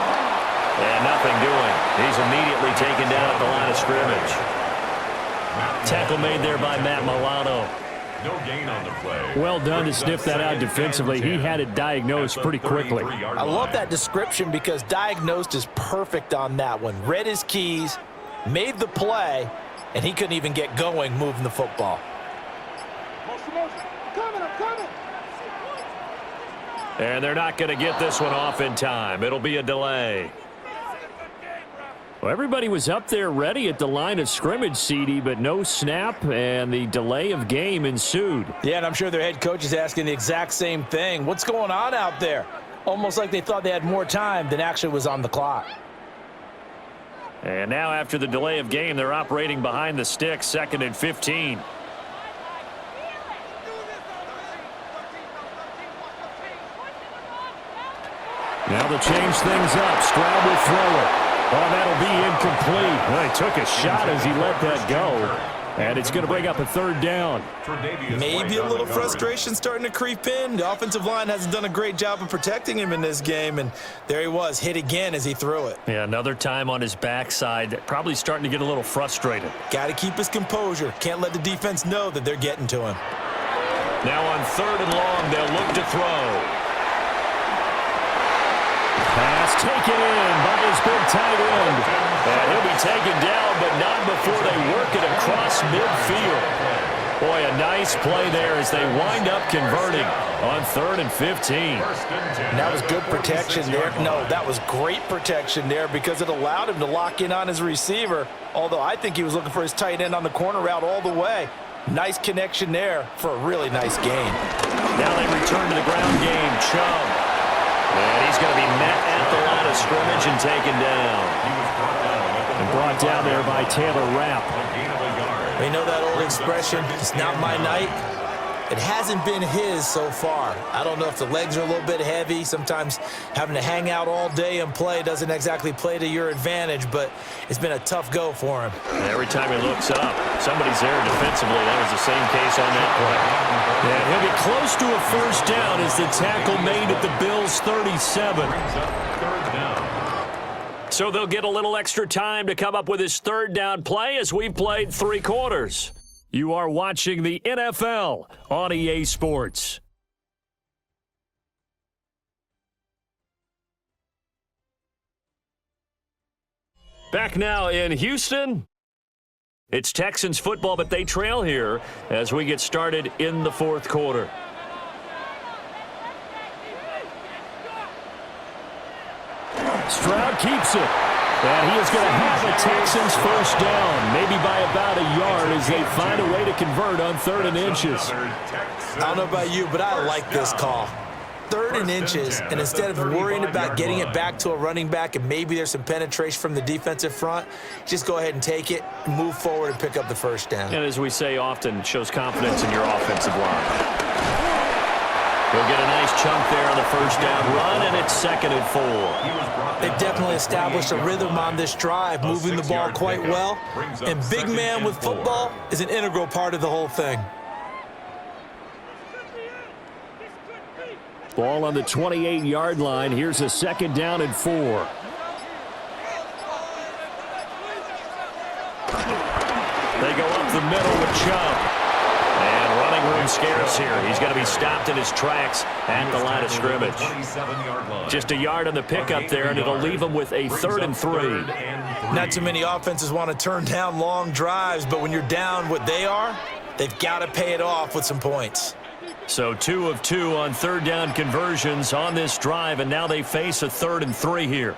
And nothing doing. He's immediately taken down at the line of scrimmage. Tackle made there by Matt Milano. No gain on the play. Well done to sniff that out defensively. He had it diagnosed pretty quickly. I love that description because diagnosed is perfect on that one. Read his keys, made the play, and he couldn't even get going moving the football. And they're not going to get this one off in time. It'll be a delay. Well, everybody was up there ready at the line of scrimmage, CD, but no snap, and the delay of game ensued. Yeah, and I'm sure their head coach is asking the exact same thing. What's going on out there? Almost like they thought they had more time than actually was on the clock. And now after the delay of game, they're operating behind the sticks, 2nd and 15. Now to change things up, Stroud will throw it. Oh, that'll be incomplete. Well, he took a shot as he let that go. And it's going to bring up a 3rd down. Maybe a little frustration starting to creep in. The offensive line hasn't done a great job of protecting him in this game, and there he was, hit again as he threw it. Yeah, another time on his backside, probably starting to get a little frustrated. Got to keep his composure. Can't let the defense know that they're getting to him. Now on 3rd and long, they'll look to throw. Pass taken in by his big tight end. And he'll be taken down, but not before they work it across midfield. Boy, a nice play there as they wind up converting on 3rd and 15. And that was good protection there. No, that was great protection there because it allowed him to lock in on his receiver, although I think he was looking for his tight end on the corner route all the way. Nice connection there for a really nice gain. Now they return to the ground game. Chubb. And he's going to be met at the line of scrimmage and taken down. And brought down there by Taylor Rapp. We know that old expression, it's not my night. It hasn't been his so far. I don't know if the legs are a little bit heavy. Sometimes having to hang out all day and play doesn't exactly play to your advantage, but it's been a tough go for him. And every time he looks up, somebody's there defensively. That was the same case on that play. And he'll get close to a 1st down as the tackle made at the Bills' 37. So they'll get a little extra time to come up with his 3rd down play as we've played 3 quarters. You are watching the NFL on EA Sports. Back now in Houston. It's Texans football, but they trail here as we get started in the 4th quarter. Stroud keeps it. And he is going to have a Texans 1st down, maybe by about a yard as they find a way to convert on 3rd and inches. I don't know about you, but I like this call. 3rd and inches, and instead of worrying about getting it back to a running back and maybe there's some penetration from the defensive front, just go ahead and take it, move forward, and pick up the 1st down. And as we say often, it shows confidence in your offensive line. He'll get a nice chunk there on the 1st down run, and it's 2nd and 4. They've definitely established a rhythm on this drive, moving the ball quite well. And big man with football is an integral part of the whole thing. Ball on the 28-yard line. Here's a 2nd down and 4. They go up the middle with Chubb. And running room scarce here. He's going to be stopped in his tracks at the line of scrimmage. Just a yard on the pickup there, and it'll leave him with a 3rd and 3. Not too many offenses want to turn down long drives, but when you're down what they are, they've got to pay it off with some points. So 2 of 2 on 3rd down conversions on this drive, and now they face a 3rd and 3 here.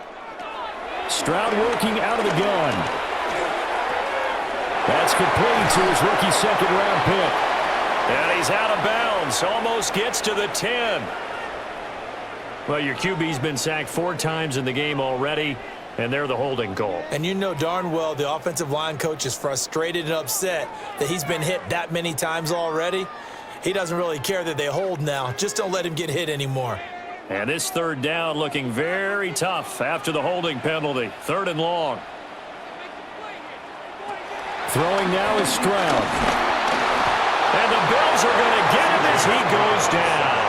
Stroud working out of the gun. That's complete to his rookie 2nd-round pick. And he's out of bounds. Almost gets to the 10. Well, your QB's been sacked 4 times in the game already, and they're the holding goal. And you know darn well the offensive line coach is frustrated and upset that he's been hit that many times already. He doesn't really care that they hold now. Just don't let him get hit anymore. And this 3rd down looking very tough after the holding penalty. 3rd and long. Throwing now is Stroud. And the Bills are going to get him as he goes down.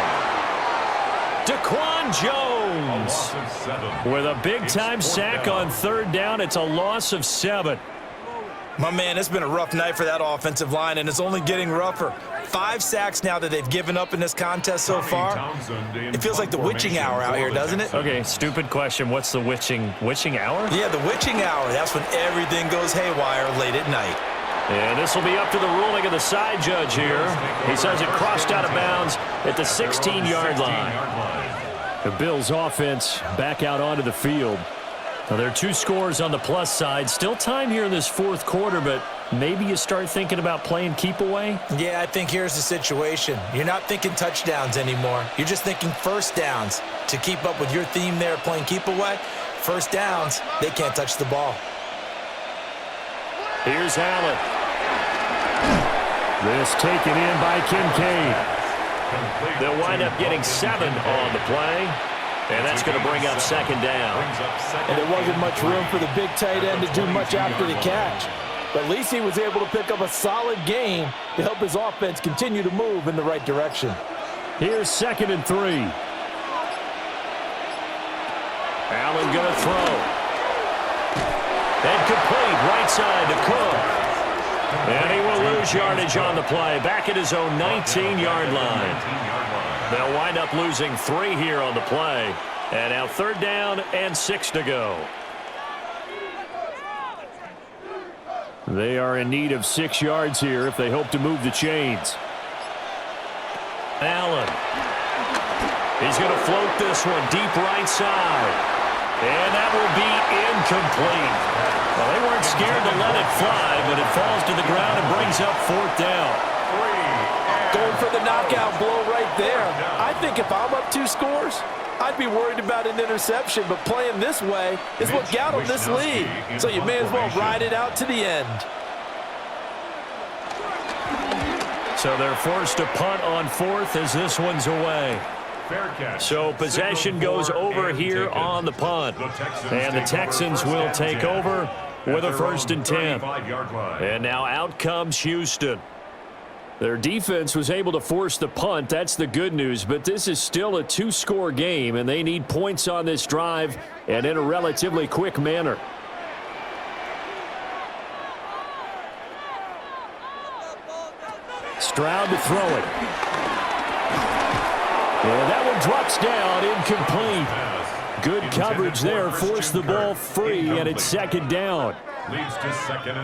Daquan Jones with a big-time sack on 3rd down. It's a loss of 7. My man, it's been a rough night for that offensive line, and it's only getting rougher. 5 sacks now that they've given up in this contest so far. It feels like the witching hour out here, doesn't it? Okay, stupid question. What's the witching hour? Yeah, the witching hour. That's when everything goes haywire late at night. And this will be up to the ruling of the side judge here. He says it crossed out of bounds at the 16-yard line. The Bills offense back out onto the field. Well, there are 2 scores on the plus side. Still time here in this fourth quarter, but maybe you start thinking about playing keep away? Yeah, I think here's the situation. You're not thinking touchdowns anymore. You're just thinking first downs. To keep up with your theme there playing keep away, first downs, they can't touch the ball. Here's Allen. This taken in by Kincaid. They'll wind up getting 7 on the play. And that's going to bring up second down. And there wasn't much room for the big tight end to do much after the catch. But at least he was able to pick up a solid gain to help his offense continue to move in the right direction. Here's 2nd and 3. Allen going to throw. And complete right side to Cook. And he will lose yardage on the play. Back at his own 19-yard line. They'll wind up losing 3 here on the play. And now 3rd down and 6 to go. They are in need of 6 yards here if they hope to move the chains. Allen. He's going to float this one deep right side. And that will be incomplete. Well, they weren't scared to let it fly, but it falls to the ground and brings up 4th down. Going for the knockout blow right there. I think if I'm up 2 scores, I'd be worried about an interception, but playing this way is what got them this lead. So you may as well ride it out to the end. So they're forced to punt on 4th as this one's away. So possession goes over here on the punt. And the Texans will take over with a 1st and 10. And now out comes Houston. Their defense was able to force the punt. That's the good news. But this is still a 2-score game, and they need points on this drive and in a relatively quick manner. Stroud to throw it. And that one drops down, incomplete. Good coverage there, forced the ball free, and it's 2nd down.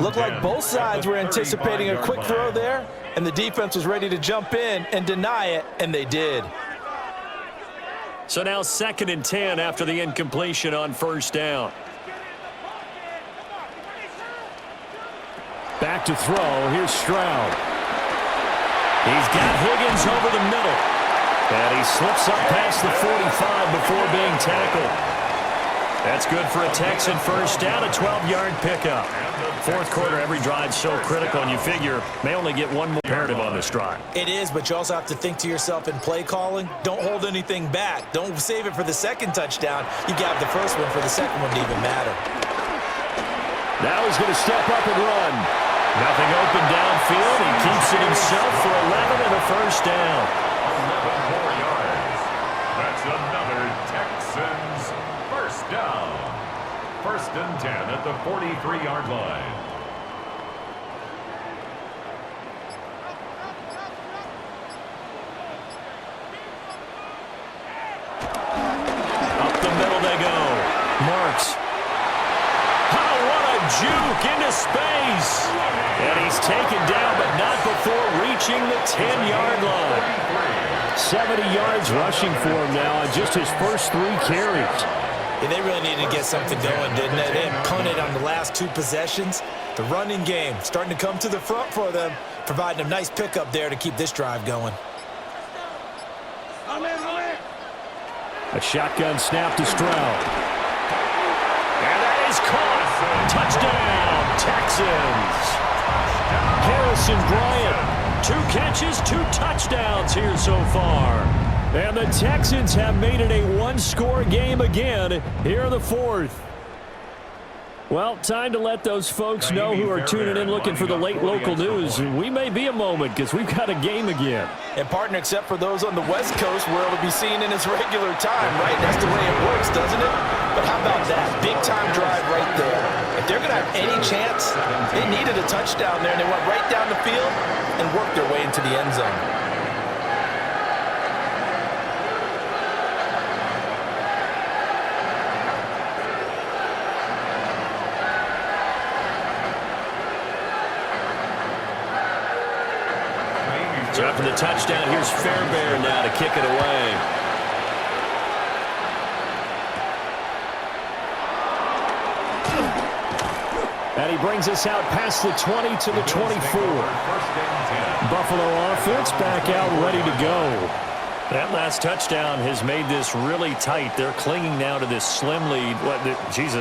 Looked like both sides were anticipating a quick throw there, and the defense was ready to jump in and deny it, and they did. So now 2nd and 10 after the incompletion on 1st down. Back to throw. Here's Stroud. He's got Higgins over the middle. And he slips up past the 45 before being tackled. That's good for a Texan 1st down, a 12-yard pickup. 4th quarter, every drive so critical, and you figure may only get one more imperative on this drive. It is, but you also have to think to yourself in play calling, don't hold anything back. Don't save it for the 2nd touchdown. You got the 1st one for the 2nd one to even matter. Now he's going to step up and run. Nothing open downfield. He keeps it himself for 11 and a 1st down. 11 more yards. That's another Texans 1st down. 1st and 10 at the 43-yard line. Up the middle they go. Marks. Oh, what a juke into space. And he's taken down, but not before reaching the 10-yard line. 70 yards rushing for him now on just his first 3 carries. Yeah, they really needed to get something going, didn't they? They had punted on the last 2 possessions. The running game starting to come to the front for them, providing a nice pickup there to keep this drive going. A shotgun snap to Stroud. And that is caught. Touchdown, Texans. Harrison Bryant, 2 catches, 2 touchdowns here so far. And the Texans have made it a 1-score game again here in the 4th. Well, time to let those folks know who are tuning in looking for the late local news. We may be a moment because we've got a game again. And partner, except for those on the West Coast where it'll be seen in its regular time, right? That's the way it works, doesn't it? But how about that? Big-time drive right there. If they're going to have any chance, they needed a touchdown there, and they went right down the field and worked their way into the end zone. So after the touchdown, here's Fairbairn now to kick it away. And he brings us out past the 20 to the 24. Buffalo offense back out ready to go. That last touchdown has made this really tight. They're clinging now to this slim lead.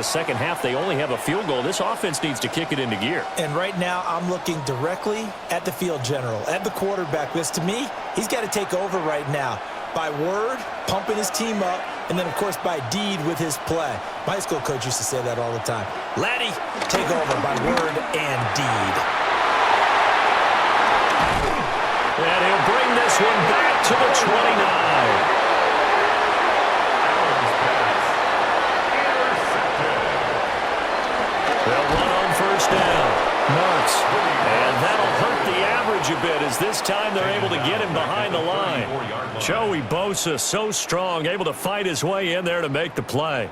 Second half, they only have a field goal. This offense needs to kick it into gear. And right now, I'm looking directly at the field general, at the quarterback. Because to me, he's got to take over right now. By word, pumping his team up, and then, of course, by deed with his play. My high school coach used to say that all the time. Laddie, take over by word and deed. And he'll bring this one back to the 29. They'll run on first down. Marks. And that'll hurt the average a bit as this time they're able to get him behind the line. Joey Bosa, so strong, able to fight his way in there to make the play.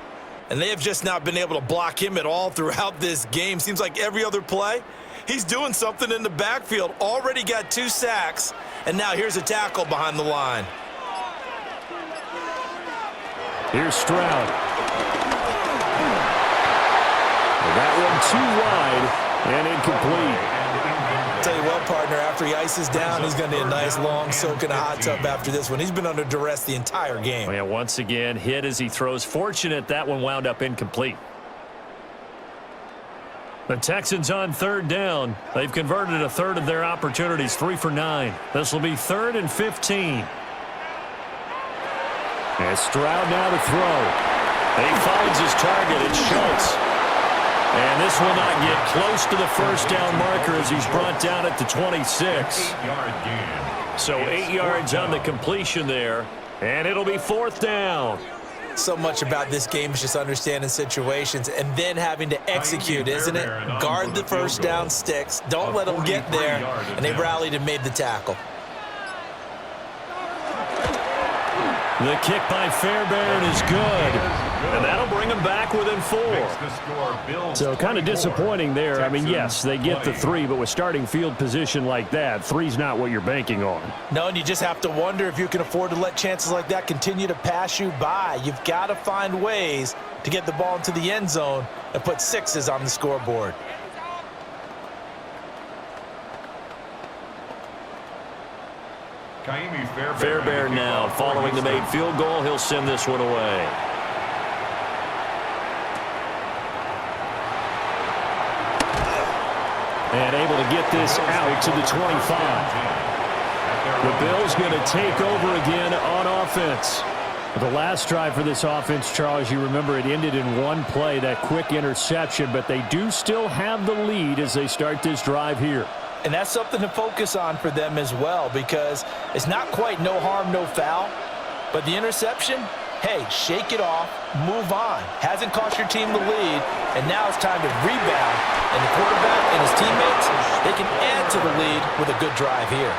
And they have just not been able to block him at all throughout this game. Seems like every other play, he's doing something in the backfield. Already got 2 sacks, and now here's a tackle behind the line. Here's Stroud. That one too wide and incomplete. Tell you what, partner, after he ices down, he's going to need a nice long soak in a hot tub after this one. He's been under duress the entire game. Yeah, once again, hit as he throws. Fortunate that one wound up incomplete. The Texans on third down. They've converted a third of their opportunities, 3 for 9. This will be 3rd and 15. And Stroud now to throw. He finds his target. It's Schultz. And this will not get close to the first down marker as he's brought down at the 26. So 8 yards on the completion there. And it'll be 4th down. So much about this game is just understanding situations and then having to execute, isn't it? Guard the first down sticks. Don't let them get there. And they rallied and made the tackle. The kick by Fairbairn is good. And that'll bring them back within 4. So kind of disappointing there. I mean, yes, they get the 3, but with starting field position like that, 3's not what you're banking on. No, and you just have to wonder if you can afford to let chances like that continue to pass you by. You've got to find ways to get the ball into the end zone and put 6s on the scoreboard. Fairbairn now following the made field goal. He'll send this one away. And able to get this out to the 25. The Bills going to take over again on offense. The last drive for this offense, Charles, you remember it ended in one play, that quick interception, but they do still have the lead as they start this drive here. And that's something to focus on for them as well, because it's not quite no harm, no foul, but the interception, hey, shake it off, move on. Hasn't cost your team the lead, and now it's time to rebound. And the quarterback and his teammates, they can add to the lead with a good drive here.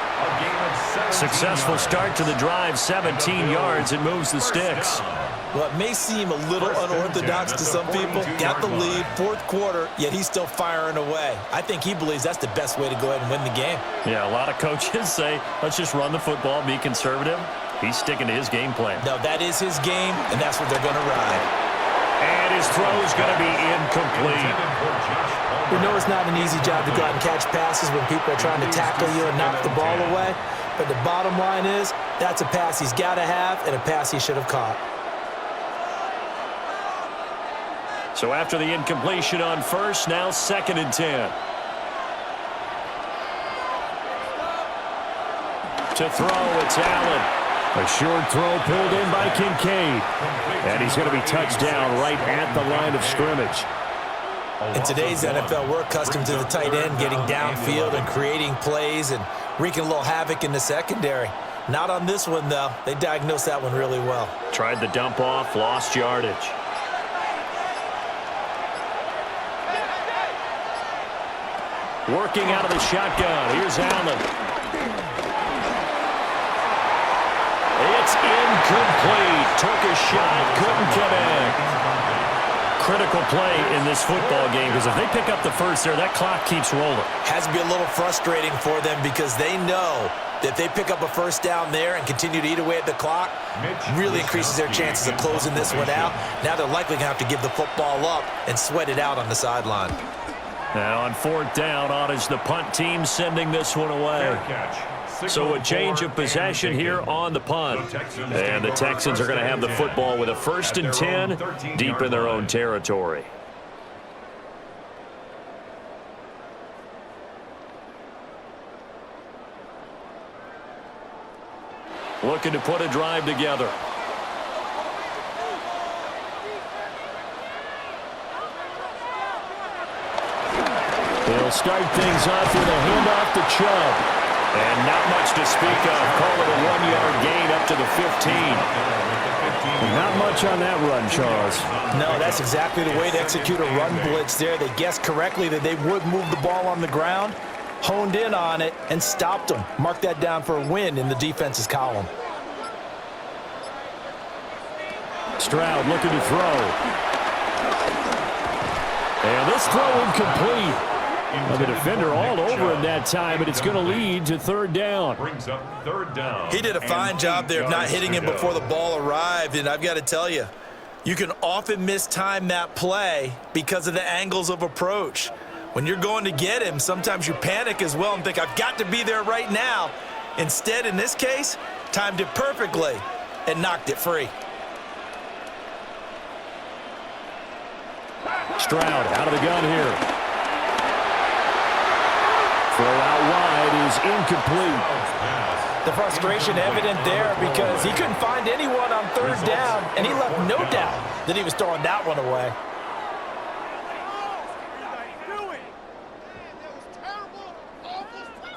Successful start to the drive, 17 yards. It moves the sticks. Well, it may seem a little unorthodox to some people. Got the lead, 4th quarter, yet he's still firing away. I think he believes that's the best way to go ahead and win the game. Yeah, a lot of coaches say, let's just run the football, be conservative. He's sticking to his game plan. No, that is his game, and that's what they're going to ride. And his throw is going to be incomplete. We know it's not an easy job to go out and catch passes when people are trying to tackle you and knock the ball away. But the bottom line is, that's a pass he's got to have and a pass he should have caught. So after the incompletion on first, now 2nd and 10. To throw, it's Allen. A short throw pulled in by Kincaid. And he's going to be touched down right at the line of scrimmage. In today's NFL, we're accustomed to the tight end getting downfield and creating plays and wreaking a little havoc in the secondary. Not on this one, though. They diagnosed that one really well. Tried the dump off, lost yardage. Working out of the shotgun. Here's Allen. It's incomplete. Took a shot, couldn't connect. Critical play in this football game, because if they pick up the first there, that clock keeps rolling. Has to be a little frustrating for them because they know that if they pick up a first down there and continue to eat away at the clock, really increases their chances of closing this one out. Now they're likely going to have to give the football up and sweat it out on the sideline. And on fourth down, on is the punt team sending this one away. So a change of possession here on the punt. And the Texans are going to have the football with a 1st and 10 deep in their own territory. Looking to put a drive together. He'll start things off with a handoff to Chubb. And not much to speak of. Call it a 1-yard gain up to the 15. Not much on that run, Charles. No, that's exactly the way to execute a run blitz there. They guessed correctly that they would move the ball on the ground, honed in on it, and stopped them. Mark that down for a win in the defense's column. Stroud looking to throw. And this throw incomplete. Well, the defender all over him that time, but it's going to lead to third down. Brings up third down. He did a fine job there of not hitting him before the ball arrived, and I've got to tell you, you can often mistime that play because of the angles of approach. When you're going to get him, sometimes you panic as well and think, I've got to be there right now. Instead, in this case, timed it perfectly and knocked it free. Stroud out of the gun here. Throw out wide is incomplete. The frustration evident there because he couldn't find anyone on third down, and he left no doubt that he was throwing that one away.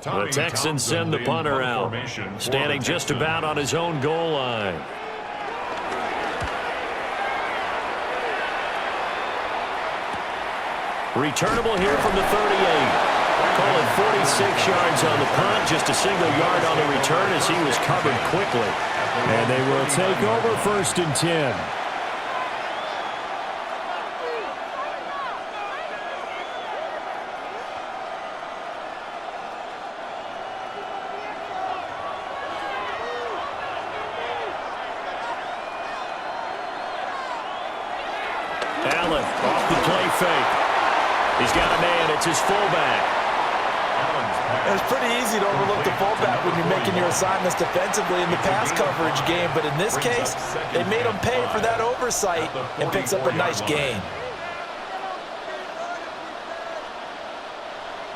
The Texans send the punter out, standing just about on his own goal line. Returnable here from the 38. Call it 46 yards on the punt, just a single yard on the return as he was covered quickly. And they will take over 1st and 10. Allen off the play fake. He's got a man. It's his fullback. It's pretty easy to overlook the fullback when you're making your assignments defensively in the pass coverage game, but in this case, they made him pay for that oversight and picks up a nice gain.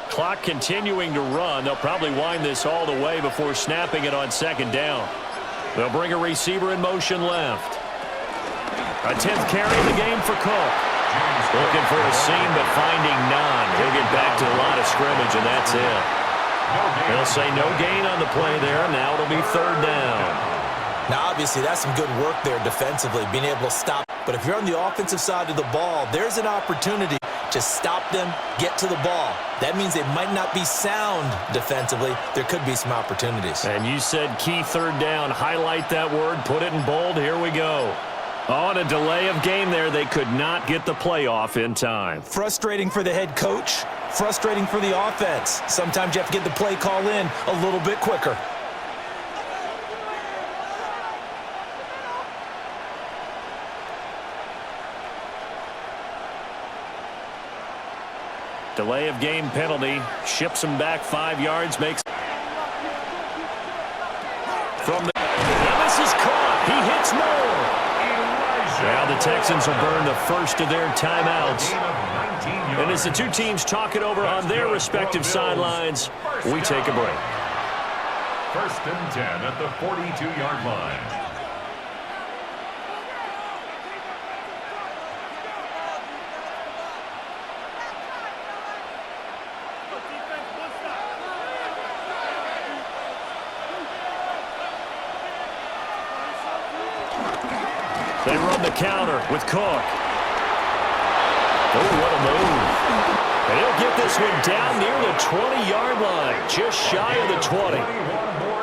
Clock continuing to run. They'll probably wind this all the way before snapping it on 2nd down. They'll bring a receiver in motion left. A 10th carry of the game for Cook. Looking for a seam, but finding none. He'll get back to the line of scrimmage, and that's it. They'll say no gain on the play there. Now it'll be 3rd down. Now, obviously, that's some good work there defensively, being able to stop. But if you're on the offensive side of the ball, there's an opportunity to stop them, get to the ball. That means they might not be sound defensively. There could be some opportunities. And you said key 3rd down. Highlight that word. Put it in bold. Here we go. On a delay of game there, they could not get the playoff in time. Frustrating for the head coach, frustrating for the offense. Sometimes you have to get the play call in a little bit quicker. Delay of game penalty. Ships him back 5 yards. Makes from the... Now this is caught. He hits more. Now the Texans will burn the first of their timeouts. And as the two teams talk it over on their respective sidelines, we take a break. 1st and 10 at the 42-yard line. They run the counter with Cook. Oh, what a move. And he'll get this one down near the 20-yard line, just shy of the 20.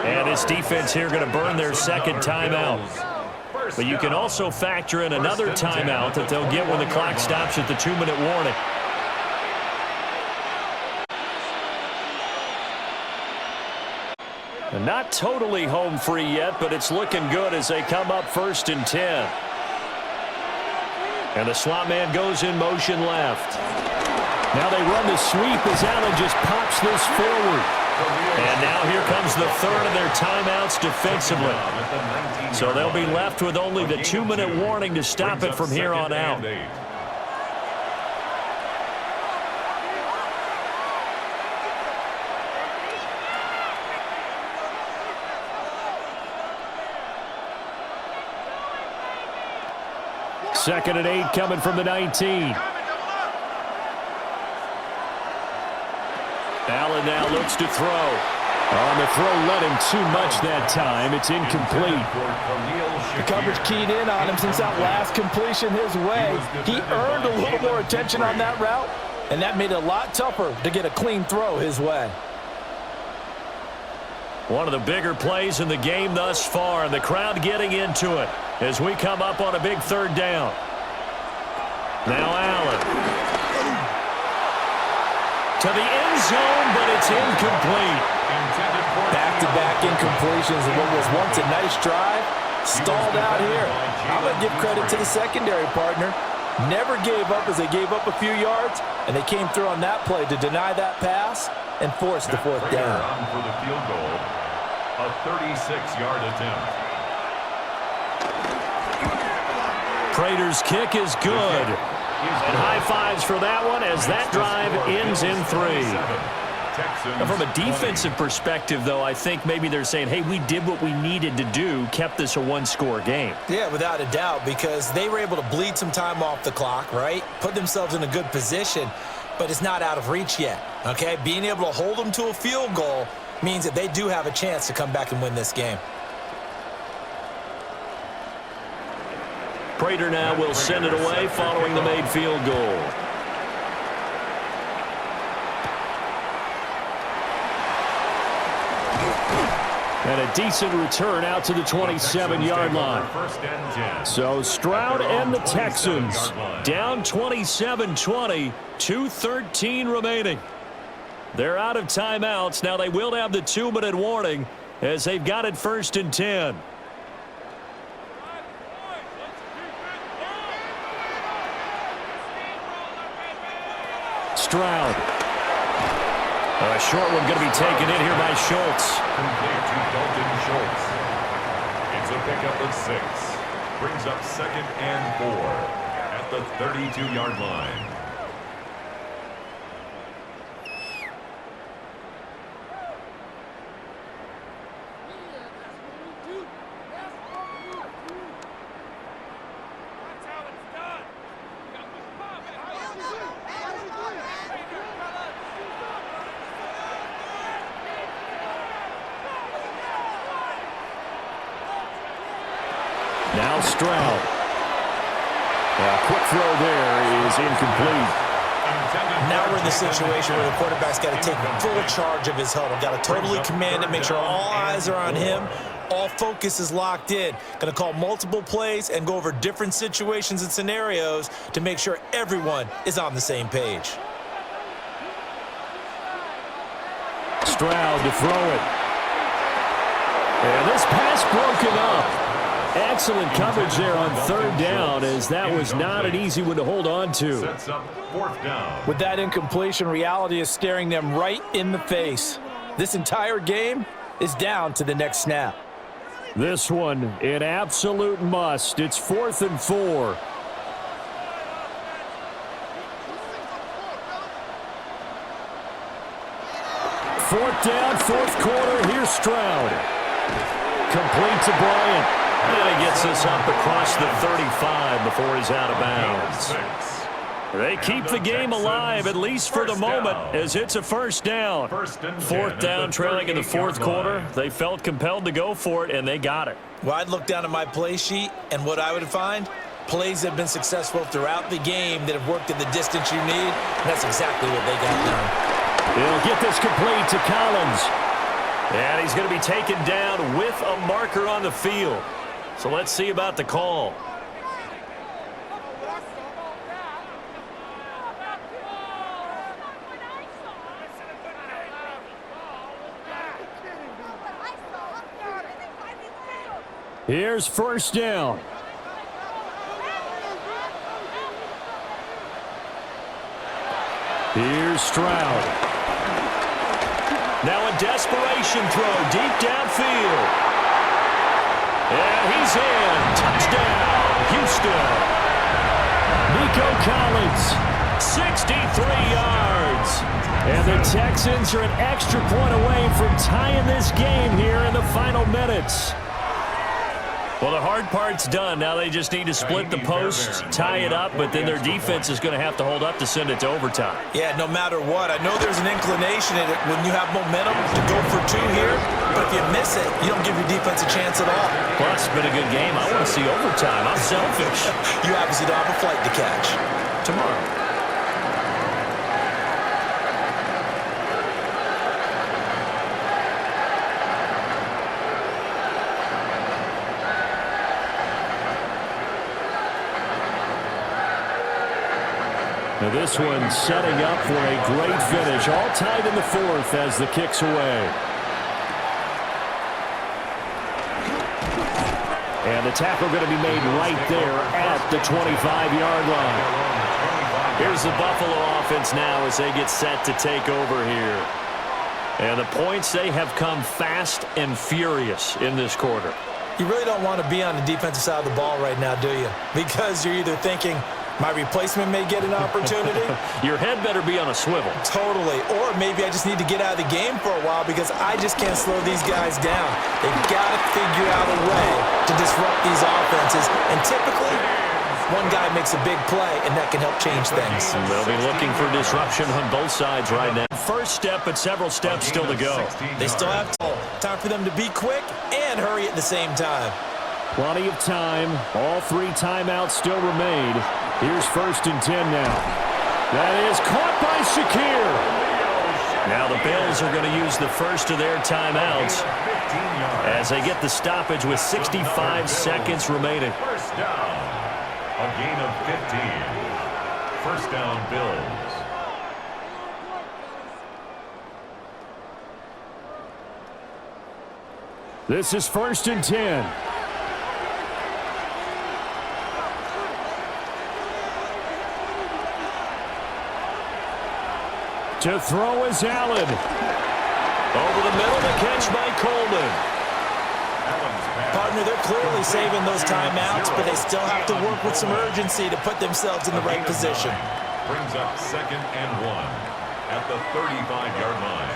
And his defense here going to burn their 2nd timeout. But you can also factor in another timeout that they'll get when the clock stops at the 2-minute warning. And not totally home free yet, but it's looking good as they come up 1st and 10. And the slot man goes in motion left. Now they run the sweep as Allen just pops this forward. And now here comes the third of their timeouts defensively. So they'll be left with only the 2-minute warning to stop it from here on out. Second and 8 coming from the 19. Allen now looks to throw. On the throw, led him too much that time. It's incomplete. The coverage keyed in on him since that last completion his way. He earned a little more attention on that route, and that made it a lot tougher to get a clean throw his way. One of the bigger plays in the game thus far, and the crowd getting into it as we come up on a big third down. Now Allen. To the end zone, but it's incomplete. Back-to-back incompletions of what was once a nice drive. Stalled out here. I'm going to give credit to the secondary partner. Never gave up as they gave up a few yards, and they came through on that play to deny that pass and force the fourth down. For the field goal, a 36-yard attempt. Prater's kick is good. And high fives for that one as that drive ends in 3. Now, from a defensive perspective, though, I think maybe they're saying, hey, we did what we needed to do, kept this a one-score game. Yeah, without a doubt, because they were able to bleed some time off the clock, right? Put themselves in a good position, but it's not out of reach yet, okay? Being able to hold them to a field goal means that they do have a chance to come back and win this game. Prater now will send it away following the made field goal. And a decent return out to the 27-yard line. So Stroud and the Texans down 27-20, 2:13 remaining. They're out of timeouts. Now they will have the 2-minute warning as they've got it 1st and 10. Stroud. A short one going to be taken in here by Schultz. Complete to Dalton Schultz. It's a pickup of 6. Brings up 2nd and 4 at the 32-yard line. Now Stroud. A quick throw there is incomplete. Now we're in the situation where the quarterback's got to take full charge of his huddle. Got to totally command it, make sure all eyes are on him. All focus is locked in. Going to call multiple plays and go over different situations and scenarios to make sure everyone is on the same page. Stroud to throw it. And this pass broken up. Excellent coverage there on 3rd down, as that was not an easy one to hold on to. Sets up 4th down. With that incompletion, reality is staring them right in the face. This entire game is down to the next snap. This one, an absolute must. It's 4th and 4. Fourth down, 4th quarter. Here's Stroud. Complete to Bryant. And he gets this up across the 35 before he's out of bounds. They keep the game alive, at least for the moment, as it's a 1st down. 4th down, trailing in the 4th quarter. They felt compelled to go for it, and they got it. Well, I'd look down at my play sheet, and what I would find, plays that have been successful throughout the game that have worked at the distance you need, and that's exactly what they got done. He'll get this complete to Collins. And he's going to be taken down with a marker on the field. So let's see about the call. Here's 1st down. Here's Stroud. Now a desperation throw deep downfield. And he's in. Touchdown, Houston. Nico Collins. 63 yards. And the Texans are an extra point away from tying this game here in the final minutes. Well, the hard part's done. Now they just need to split the posts, tie it up, but then their defense is going to have to hold up to send it to overtime. Yeah, no matter what. I know there's an inclination in it when you have momentum to go for two here, but if you miss it, you don't give your defense a chance at all. Plus, it's been a good game. I want to see overtime. I'm selfish. You obviously don't have a flight to catch. Tomorrow. Now this one setting up for a great finish. All tied in the fourth as the kick's away. And the tackle going to be made right there at the 25-yard line. Here's the Buffalo offense now as they get set to take over here. And the points, they have come fast and furious in this quarter. You really don't want to be on the defensive side of the ball right now, do you? Because you're either thinking, my replacement may get an opportunity. Your head better be on a swivel. Totally. Or maybe I just need to get out of the game for a while because I just can't slow these guys down. They've got to figure out a way to disrupt these offenses. And typically, one guy makes a big play, and that can help change things. And they'll be looking for disruption on both sides right now. First step, but several steps still to go. They still have time for them to be quick and hurry at the same time. Plenty of time. All three timeouts still remain. Here's 1st and 10 now. That is caught by Shakir. Now the Bills are going to use the first of their timeouts as they get the stoppage with 65 seconds remaining. First down. A gain of 15. First down, Bills. This is 1st and 10. To throw is Allen. Over the middle, the catch by Coleman. Partner, they're clearly saving those timeouts, but they still have to work with some urgency to put themselves in the right position. Brings up 2nd and 1 at the 35-yard line.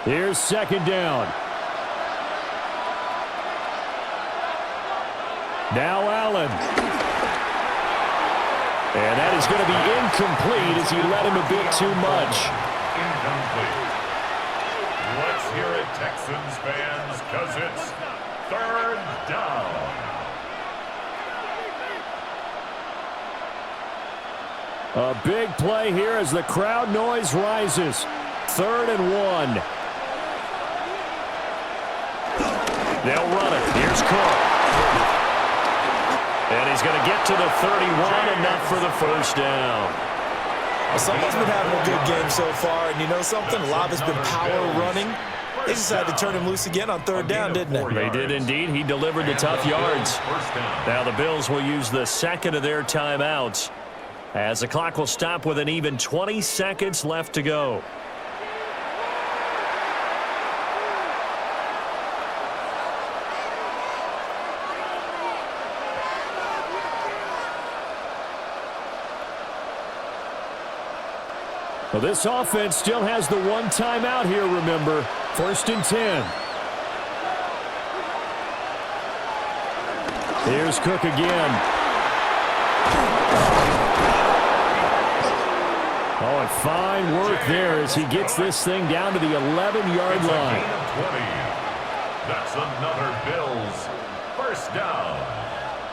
Here's 2nd down. Now Allen. And that is going to be incomplete as he led him a bit too much. Incomplete. Let's hear it, Texans fans, because it's 3rd down. A big play here as the crowd noise rises. 3rd and 1. They'll run it. Here's Cook. And he's going to get to the 31, enough for the first down. Well, someone's been having a good game so far, and you know something? A lot has been power running. They decided to turn him loose again on 3rd down, didn't they? They did indeed. He delivered the tough yards. Now the Bills will use the second of their timeouts as the clock will stop with an even 20 seconds left to go. Well, this offense still has the one timeout here, remember. 1st and 10. Here's Cook again. Oh, and fine work there as he gets this thing down to the 11-yard line. That's another Bills first down.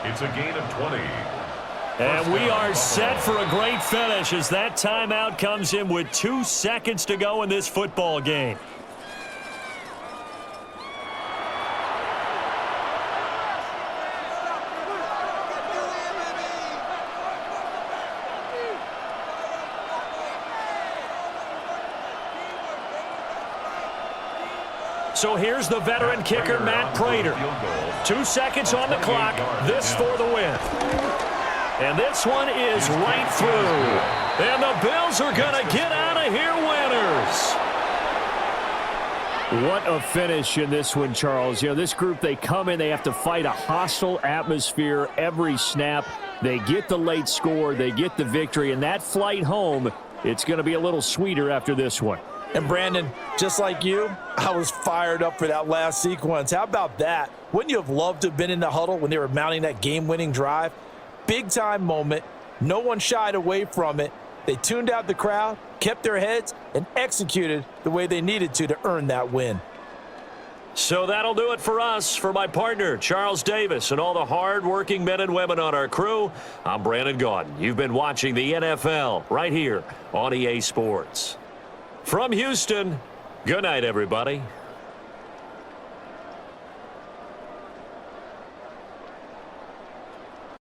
It's a gain of 20. And we are set for a great finish as that timeout comes in with 2 seconds to go in this football game. So here's the veteran kicker, Matt Prater. 2 seconds on the clock. This for the win. And this one is right through. And the Bills are going to get out of here winners. What a finish in this one, Charles. You know, this group, they come in, they have to fight a hostile atmosphere every snap. They get the late score, they get the victory, and that flight home, it's going to be a little sweeter after this one. And Brandon, just like you, I was fired up for that last sequence. How about that? Wouldn't you have loved to have been in the huddle when they were mounting that game-winning drive? Big-time moment. No one shied away from it. They tuned out the crowd, kept their heads, and executed the way they needed to earn that win. So that'll do it for us. For my partner, Charles Davis, and all the hard-working men and women on our crew, I'm Brandon Gaudin. You've been watching the NFL right here on EA Sports. From Houston, good night, everybody.